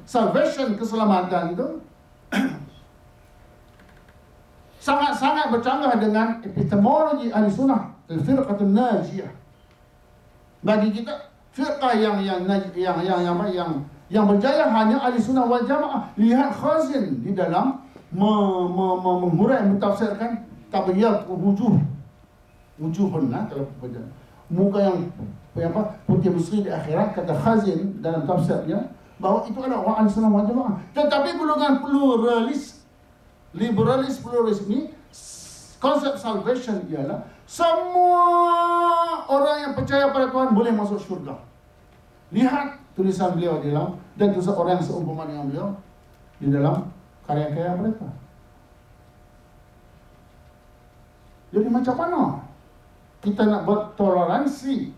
salvation, keselamatan itu sangat-sangat bercanggah dengan epistemologi ahli sunnah, al-firqatun najiyah. Bagi kita firqah yang berjaya hanya ahli sunnah wal jamaah. Lihat Khazin di dalam menghurai, mentafsirkan tabiat wujuhun, kalau muka yang putih berseri di akhirat, kata Khazin dalam tafsirnya bahawa itu adalah orang ahli sunnah wal jamaah. Tetapi golongan pluralis, liberalis, pluralis ini, konsep salvation ialah semua orang yang percaya pada Tuhan boleh masuk syurga. Lihat tulisan beliau di dalam, dan tulisan orang yang seumpama dengan beliau di dalam karya-karya mereka. Jadi macam mana kita nak bertoleransi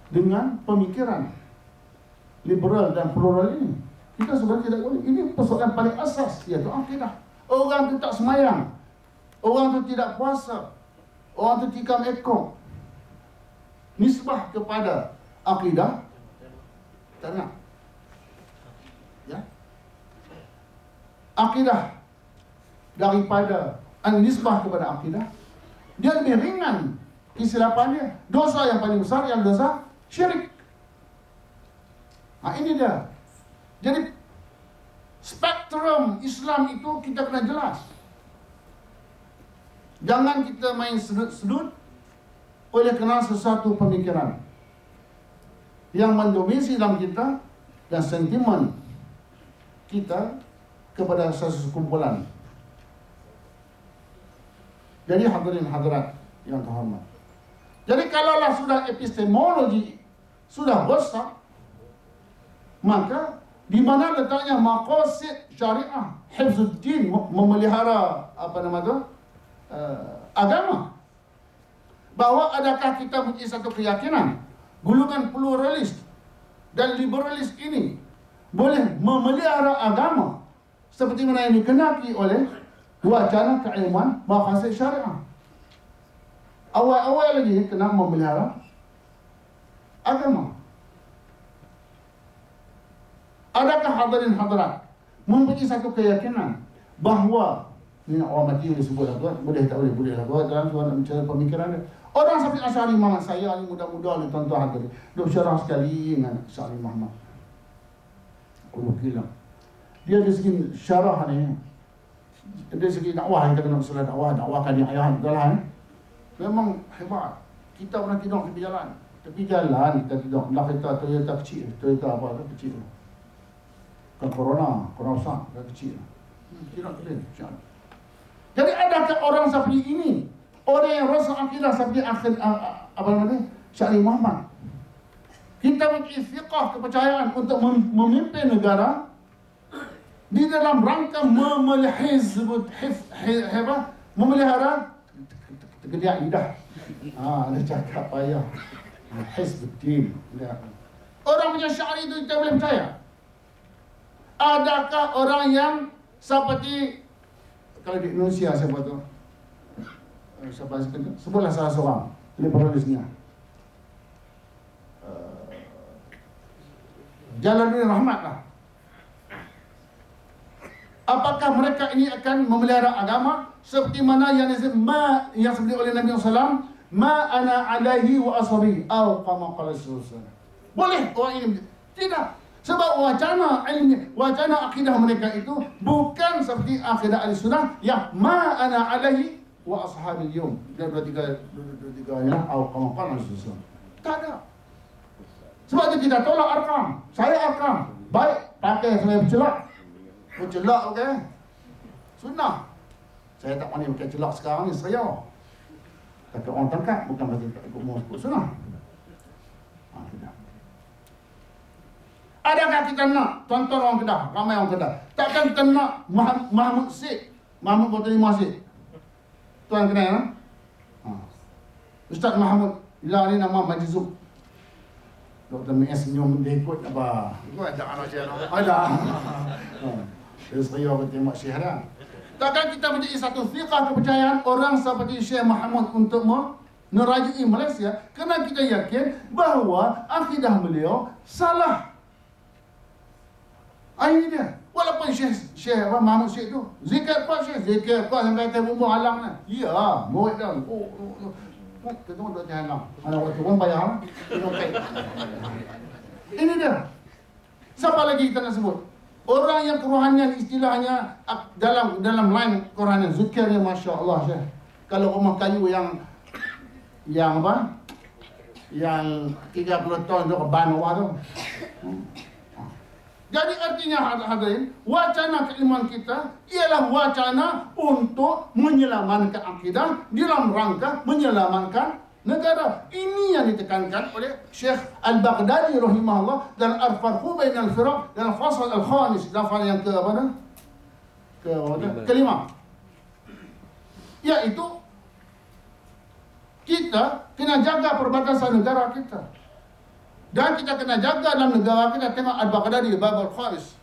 dengan pemikiran liberal dan plural ini? Kita sebenarnya tidak boleh. Ini persoalan paling asas, iaitu akidah. Orang tu tak semayang, orang tu tidak puasa, orang tu tikam ekor, nisbah kepada akidah tak nak. Ya. Akidah daripada nisbah kepada akidah, dia lebih ringan kesilapannya. Dosa yang paling besar yang dosa syirik. Ini dia. Jadi spektrum Islam itu kita kena jelas. Jangan kita main sedut-sedut oleh kerana sesuatu pemikiran yang mendominasi dalam kita dan sentimen kita kepada sesuatu kumpulan. Jadi hadirin hadirat yang terhormat. Jadi kalaulah sudah epistemologi sudah rosak, maka di mana letaknya maqasid syariah, hifzuddin, memelihara agama? Bahawa adakah kita mempunyai satu keyakinan golongan pluralis dan liberalis ini boleh memelihara agama seperti mana yang dikenaki oleh wacana keilmuan maqasid syariah? Awal-awal lagi kena memelihara agama. Adakah hadirin hadirat mempunyai satu keyakinan bahawa ni orang mati boleh sebut lah tuan, boleh tak boleh, boleh lah tuan, dalam tuan nak bicara pemikiran dia. Orang seperti Asy'ari Muhammad, saya ni muda-muda ni tuan-tuan hadirin, dia bersyarah sekali dengan Asy'ari Muhammad. Aku bilang dia dari segi syarah ni, dari segi dakwah, kita kena masalah dakwahkan yang ayah betul lah. Memang hebat. Kita pernah tidur tepi jalan. Tepi jalan kita tidur. Lah kereta Toyota kecil. Toyota apa tu kecil. Kan Corona besar, dah kecil. Tidak kecil. Jadi adakah orang seperti ini? Orang yang rasa akidah seperti Syarif Muhammad. Kita mempunyai fiqah kepercayaan untuk memimpin negara di dalam rangka memelihara tegediak lidah. Dia cakap payah. Hizbuddin. Orang punya syari itu kita boleh percaya. Adakah orang yang seperti, kalau di Indonesia siapa tu? Siapa sebutlah salah seorang liberalisnya. Jalaluddin Rahmat lah. Apakah mereka ini akan memelihara agama seperti mana yang disebut oleh Nabi SAW, ma ana alaihi wa ashabi atau kama qala sallallahu. Boleh orang ini? Tidak. Sebab wacana ilmu, wacana akidah mereka itu bukan seperti akidah Ahlussunnah yang ma ana alaihi wa ashabi al-yawm. Dan dua-tiga ya atau kama qala sallallahu. Tak ada. Sebab itu kita tolak arkam. Saya arkam. Baik, pakai saya bercelak. Bercelak okey. Sunnah. Saya tak pandai pakai celak sekarang ni, saya. Kata orang tangkap bukan berarti tak ikut sunnah. Tidak. Adakah kita nak tuan-tuan orang Kedah, ramai orang Kedah, takkan kita nak Mahmud Syed, Mahmud Botol Masjid. Tuan kenal ya? Ustaz Mahmud Ilah ni nama Majzub. Dr. M.S. senyum dia ikut apa? Kau ada anak saya nak. Ada. Dia saya aku tengok Syekh dah. Takkan kita menjadi satu fiqah kepercayaan orang seperti Syekh Mahmud untuk merajai Malaysia kerana kita yakin bahawa akidah beliau salah. Ini dia. Walaupun Syekh Mahmud Syekh tu zikir kuat zikir kuat sampai atas bumbu alang lah. Ya, murid dah. Kita tengok tak jalan. Anak waktu pun bayar. Ini dia. Siapa lagi kita nak sebut? Orang yang kerohanian istilahnya dalam line kerohanian zikirnya Masya Allah Syekh. Kalau rumah kayu yang apa? Yang 30 tahun tu ban bawah tu. Jadi artinya hadirin, wacana keilmuan kita ialah wacana untuk menyelamatkan akidah dalam rangka menyelamatkan negara. Ini yang ditekankan oleh Syekh Al-Baghdadi rahimahullah dalam Al-Farqu Bainal Firaq dalam fasal Al-Khamis, dalam yang ke apa dah? Kelima. Iaitu kita kena jaga perbatasan negara kita. Dan kita kena jaga dalam negara kita. Tengok Al-Baghdadi, Bab Al-Khamis,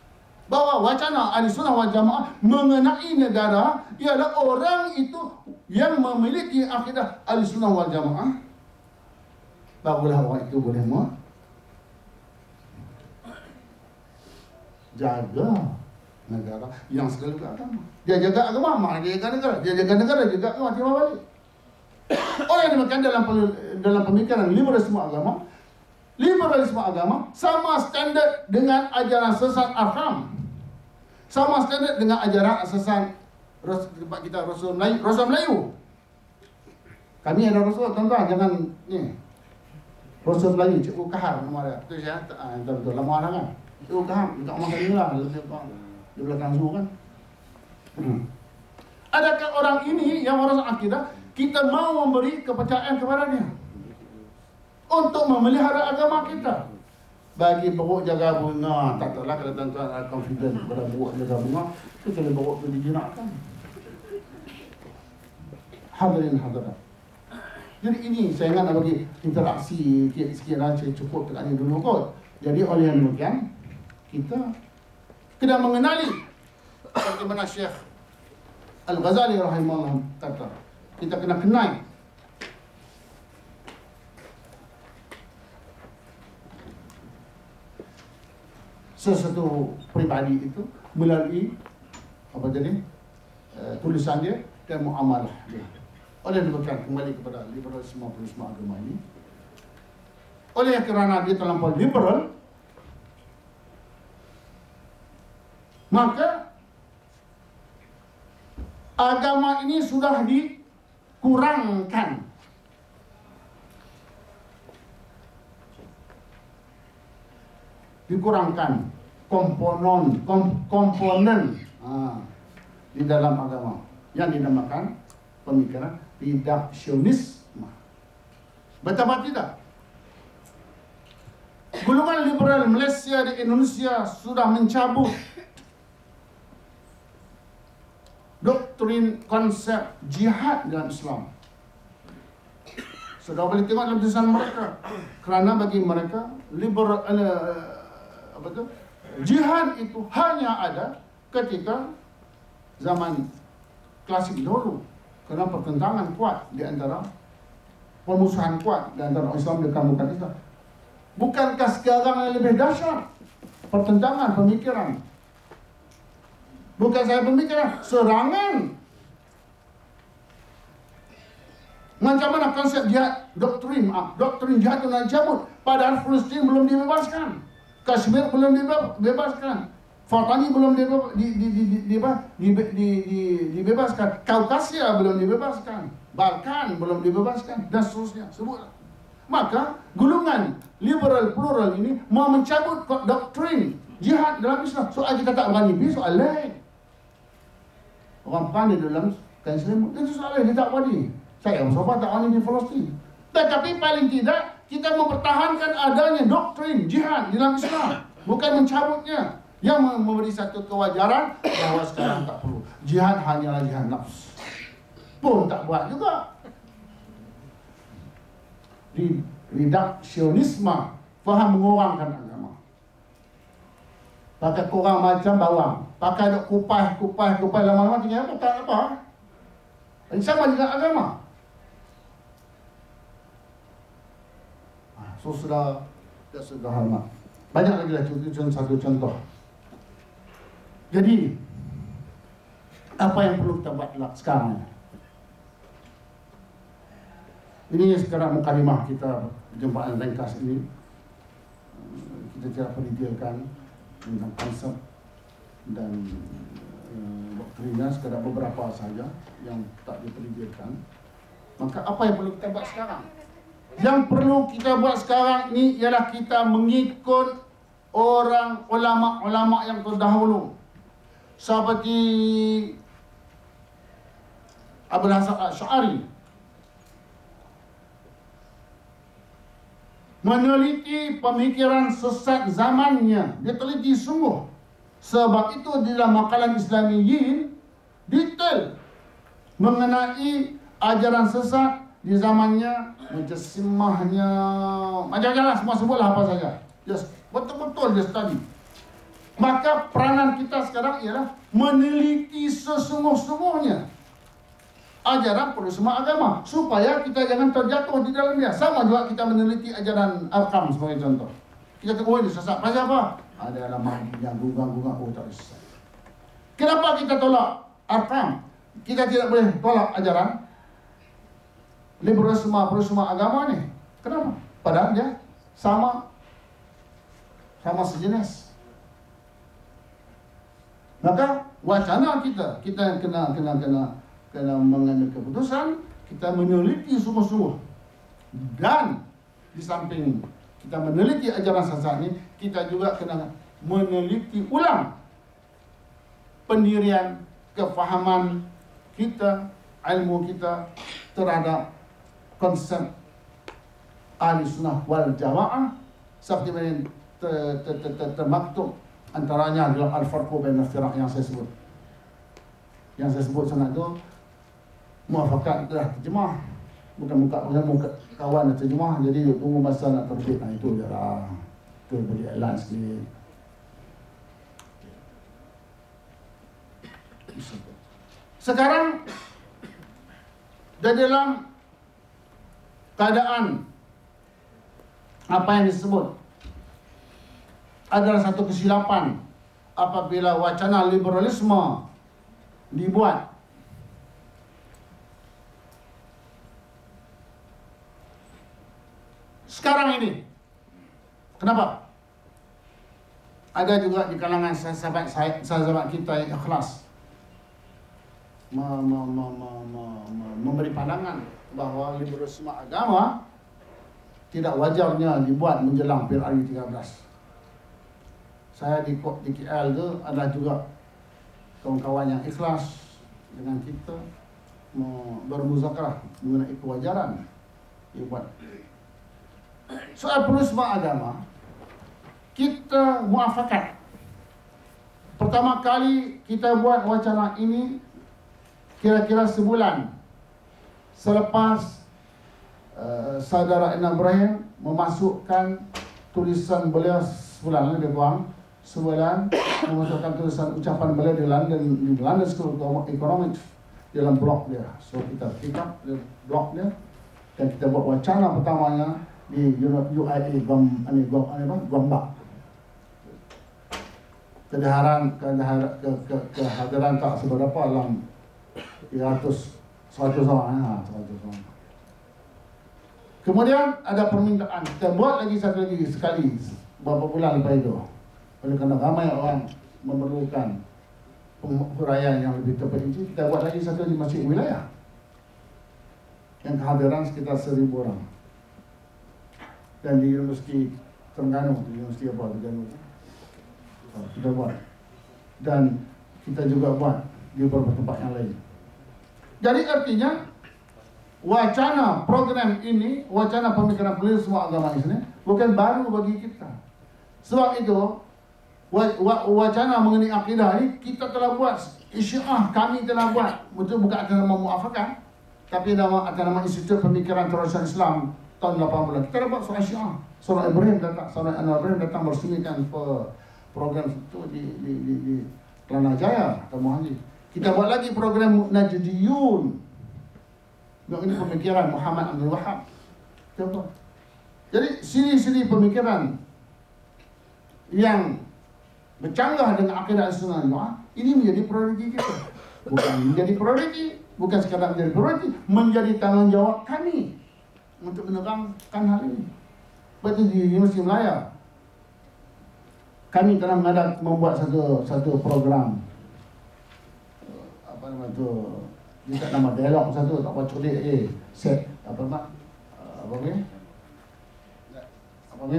bahawa wacana Ahlussunnah wal Jamaah mengenai negara ialah orang itu yang memiliki akidah Ahlussunnah wal Jamaah, barulah orang itu boleh jaga negara yang sekaligus agama. Dia jaga agama, maka dia jaga negara. Dia jaga negara, jaga agama, tiba balik. Orang yang demikian dalam pemikiran liberalisme agama, sama standard dengan ajaran sesat Arham, sama standard dengan ajaran sesat tempat kita Rasul Melayu. Kami ada Rasul, tuan-tuan, jangan ni Rasul Melayu, Cikgu Kahar nama dia. Betul ya? Betul lama orang kan. Cikgu Kahar, dekat rumah kami lah, di belakang zoo kan. Adakah orang ini yang orang akidah kita mau memberi kepercayaan kepadanya untuk memelihara agama kita? Bagi beruk jaga bunga, taklah kalau tuan-tuan ada confident kepada beruk jaga bunga, itu kalau beruk itu dijinakkan. Hadirin hadirat. Jadi ini saya ingat nak bagi interaksi sikit-sikit lah, saya cukup dekat ni dulu kot. Jadi oleh yang demikian, kita kena mengenali bagaimana Syekh Al-Ghazali rahimahullah kata. Kita kena kenal sesuatu peribadi itu melalui apa jadi tulisan dia dan muamalah dia. Oleh demikian kembali kepada liberalisme agama ini. Oleh kerana dia terlampau liberal, maka agama ini sudah dikurangkan. Dikurangkan komponen di dalam agama yang dinamakan pemikiran reduksionisme. Betapa tidak? Golongan liberal Malaysia di Indonesia sudah mencabut doktrin konsep jihad dalam Islam. Sudah boleh tengok dalam tulisan mereka. Kerana bagi mereka liberal jihad itu hanya ada ketika zaman klasik dahulu. Kerana pertentangan kuat di antara permusuhan kuat di antara Islam dan bukan Islam. Bukankah sekarang yang lebih dahsyat pertentangan pemikiran? Bukan saya pemikiran, serangan. Macam mana konsep jihad, doktrin jihad itu nak dicabut, padahal Palestin belum dibebaskan, Kashmir belum dibebaskan, Fatani belum dibebaskan, Kaukasia belum dibebaskan, Balkan belum dibebaskan, dan seterusnya. Sebutlah. Maka golongan liberal plural ini mau mencabut doktrin jihad dalam Islam. Soal kita tak berani pergi, soal lain. Orang pandai dalam kain selimut, itu soal lain, dia tak berani. Saya Mustafa tak wani di Palestin. Tetapi paling tidak kita mempertahankan adanya doktrin jihad dalam Islam, bukan mencabutnya. Yang memberi satu kewajaran bahawa sekarang tak perlu jihad, hanyalah jihad nafs. Pun tak buat juga. Reduksionisme, faham mengurangkan agama. Pakai kurang macam bawang, pakai duk kupas lama-lama tinggal apa tak apa. Sama juga agama. So sudah hormat. Banyak lagi lah satu contoh. Jadi apa yang perlu kita buat sekarang? Ini sekarang mukadimah kita perjumpaan ringkas ini. Kita tidak pendetailkan tentang konsep dan doktrinnya, sekadar beberapa saja yang tak dipendetailkan. Maka apa yang perlu kita buat sekarang? Yang perlu kita buat sekarang ini ialah kita mengikut orang ulama-ulama yang terdahulu, seperti Abul Hasan Asy'ari, meneliti pemikiran sesat zamannya. Dia teliti sungguh. Sebab itu di dalam makalah Islamiyin detail mengenai ajaran sesat di zamannya, mujassimahnya, macam-macam lah, semua sebutlah apa saja. Just betul-betul dia study. Maka peranan kita sekarang ialah meneliti sesungguh-sungguhnya ajaran semua agama, supaya kita jangan terjatuh di dalamnya. Sama juga kita meneliti ajaran Arkam sebagai contoh. Kita tengok ini sesat, pasal apa? Ada lama yang gugang-gugang, oh tak sesat. Kenapa kita tolak Arkam? Kita tidak boleh tolak ajaran liberalisme agama ni. Kenapa? Padahal dia sama sejenis. Maka wacana kita kena mengambil keputusan, kita meneliti sungguh-sungguh. Dan di samping kita meneliti ajaran sesat ini, kita juga kena meneliti ulang pendirian, kefahaman kita, ilmu kita terhadap konsep Ahli Sunnah wal Jamaah, seperti mana termaktub antaranya dalam Al-Farqu Bain Al-Firaq yang saya sebut. Yang saya sebut sangat tu muafakat telah terjemah, bukan muka kawan terjemah, jadi tunggu masa nak terbit. Itu je lah. Itu beri iklan sikit. Sekarang dalam keadaan apa yang disebut adalah satu kesilapan apabila wacana liberalisme dibuat. Sekarang ini, kenapa? Ada juga di kalangan sahabat kita yang ikhlas memberi pandangan bahawa liberalisme agama tidak wajarnya dibuat menjelang PRRI 13. Saya di KL tu adalah juga kawan-kawan yang ikhlas dengan kita bermuzakarah mengenai kewajaran dibuat. Soal pluralisme agama, kita muafakat. Pertama kali kita buat wacana ini kira-kira sebulan selepas saudara Inam Ibrahim memasukkan tulisan beliau sebulan, dia buang sebulan memasukkan tulisan ucapan beliau di London School of Economics dalam blog dia. So kita pick up blog dia dan kita buat wacana pertamanya di UIA Gombak. Kehadiran tak seberapa dalam 100 orang. Kemudian ada permintaan, kita buat lagi sekali beberapa bulan lepas itu. Oleh kerana ramai orang memerlukan penghuraian yang lebih terperinci, kita buat lagi satu di masjid wilayah yang kehadiran sekitar 1,000 orang. Dan di Universiti Terengganu, Universiti Terengganu kita buat. Dan kita juga buat di beberapa tempat yang lain. Jadi artinya wacana program ini, wacana pemikiran pluralisme agama ini bukan baru bagi kita. Sebab itu wacana mengenai akidah ini kita telah buat, Syiah kami telah buat, betul bukan atas nama Muafakat, tapi atas nama Institut Pemikiran Terorisme Islam tahun 80. Kita dah buat surah Syiah. Surah Ibrahim datang, surah Anwar Ibrahim datang meresmikan program itu di Kelana Jaya atau Muhaji. Kita buat lagi program Najdiyun. Ini pemikiran Muhammad Abdul Wahab. Jadi siri-siri pemikiran yang bercanggah dengan akidah Ahlussunnah wal Jamaah ini menjadi prioriti kita. Bukan menjadi prioriti, bukan sekadar menjadi prioriti, menjadi tanggungjawab kami untuk menerangkan hal ini. Betul di Universiti Melaya kami telah membuat satu program apa nama tu, dia nama dialog satu, tak apa culik set apa ni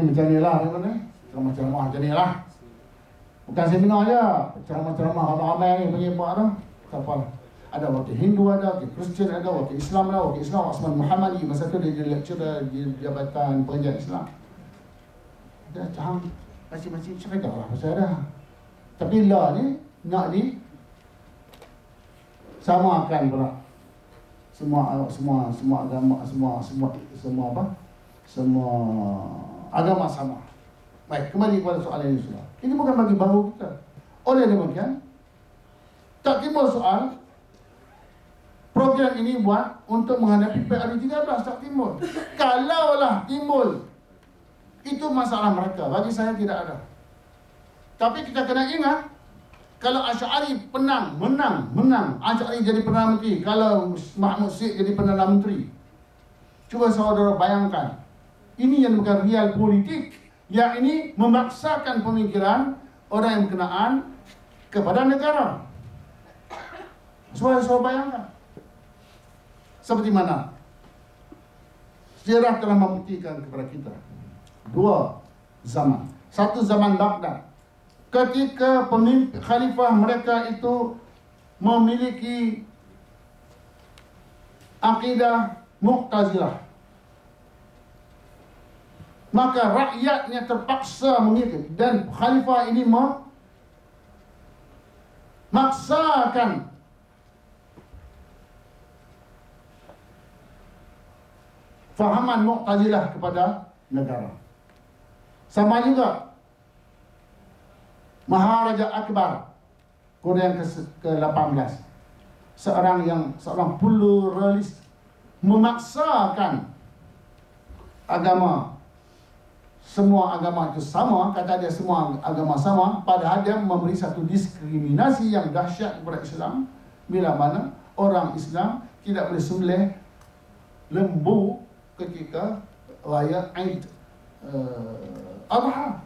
macam ni lah, ceramah-ceramah macam ni lah. Bukan seminar je, ceramah-ceramah ramai-ramai ni punya buat tu. Siapa? Ada wakil Hindu, ada wakil Kristian, ada wakil Islam, ada wakil Islam Osman Muhammadi. Masa tu dia lecturer di Jabatan Pengajian Islam. Dia cahang masing-masing cerita lah pasal dah. Tapi lah ni nak samakan pula semua agama, semua agama sama. Baik, kembali kepada soalan ini sudah. Ini bukan bagi bahu kita. Oleh demikian, tak timbul soal program ini buat untuk menghadapi PRU13 tak timbul. Kalaulah timbul, itu masalah mereka. Bagi saya tidak ada. Tapi kita kena ingat, kalau Asy'ari menang, Asy'ari jadi Perdana Menteri, kalau Mahmud Syed jadi Perdana Menteri. Cuba saudara bayangkan, ini yang bukan real politik. Yang ini memaksakan pemikiran orang yang berkenaan kepada negara. Saya bayangkan seperti mana sejarah telah membuktikan kepada kita dua zaman. Satu zaman Baghdad, ketika pemimpin khalifah mereka itu memiliki akidah Mu'tazilah, maka rakyatnya terpaksa mengikut, dan khalifah ini memaksakan fahaman Mu'tazilah kepada negara. Sama juga Maharaja Akbar Korea ke-18, seorang pluralis, memaksakan agama, semua agama itu sama, kata dia semua agama sama, padahal dia memberi satu diskriminasi yang dahsyat kepada Islam, bila mana orang Islam tidak boleh sembelih lembu ketika raya Aid Adha.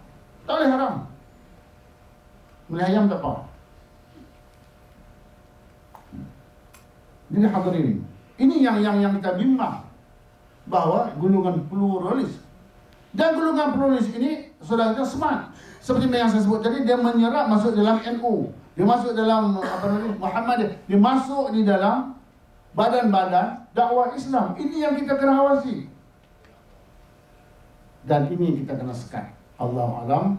Tak boleh, haram. Melih ayam tak apa. Jadi hadirin, ini yang kita bimbang, bahawa golongan pluralis. Dan golongan pluralis ini sudah kita smart. Seperti yang saya sebut tadi, dia menyerap masuk dalam NU, dia masuk dalam Muhammadiyah, dia masuk di dalam badan-badan dakwah Islam. Ini yang kita kena awasi. Dan ini kita kena sekat. Allah alam,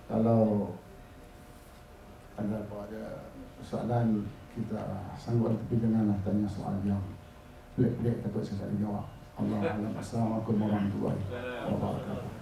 kalau ada soalan kita sanggup tapi janganlah tanya soal yang pelik-pelik takut saya tak dijawab. Allah alam. Assalamualaikum warahmatullahi wabarakatuh.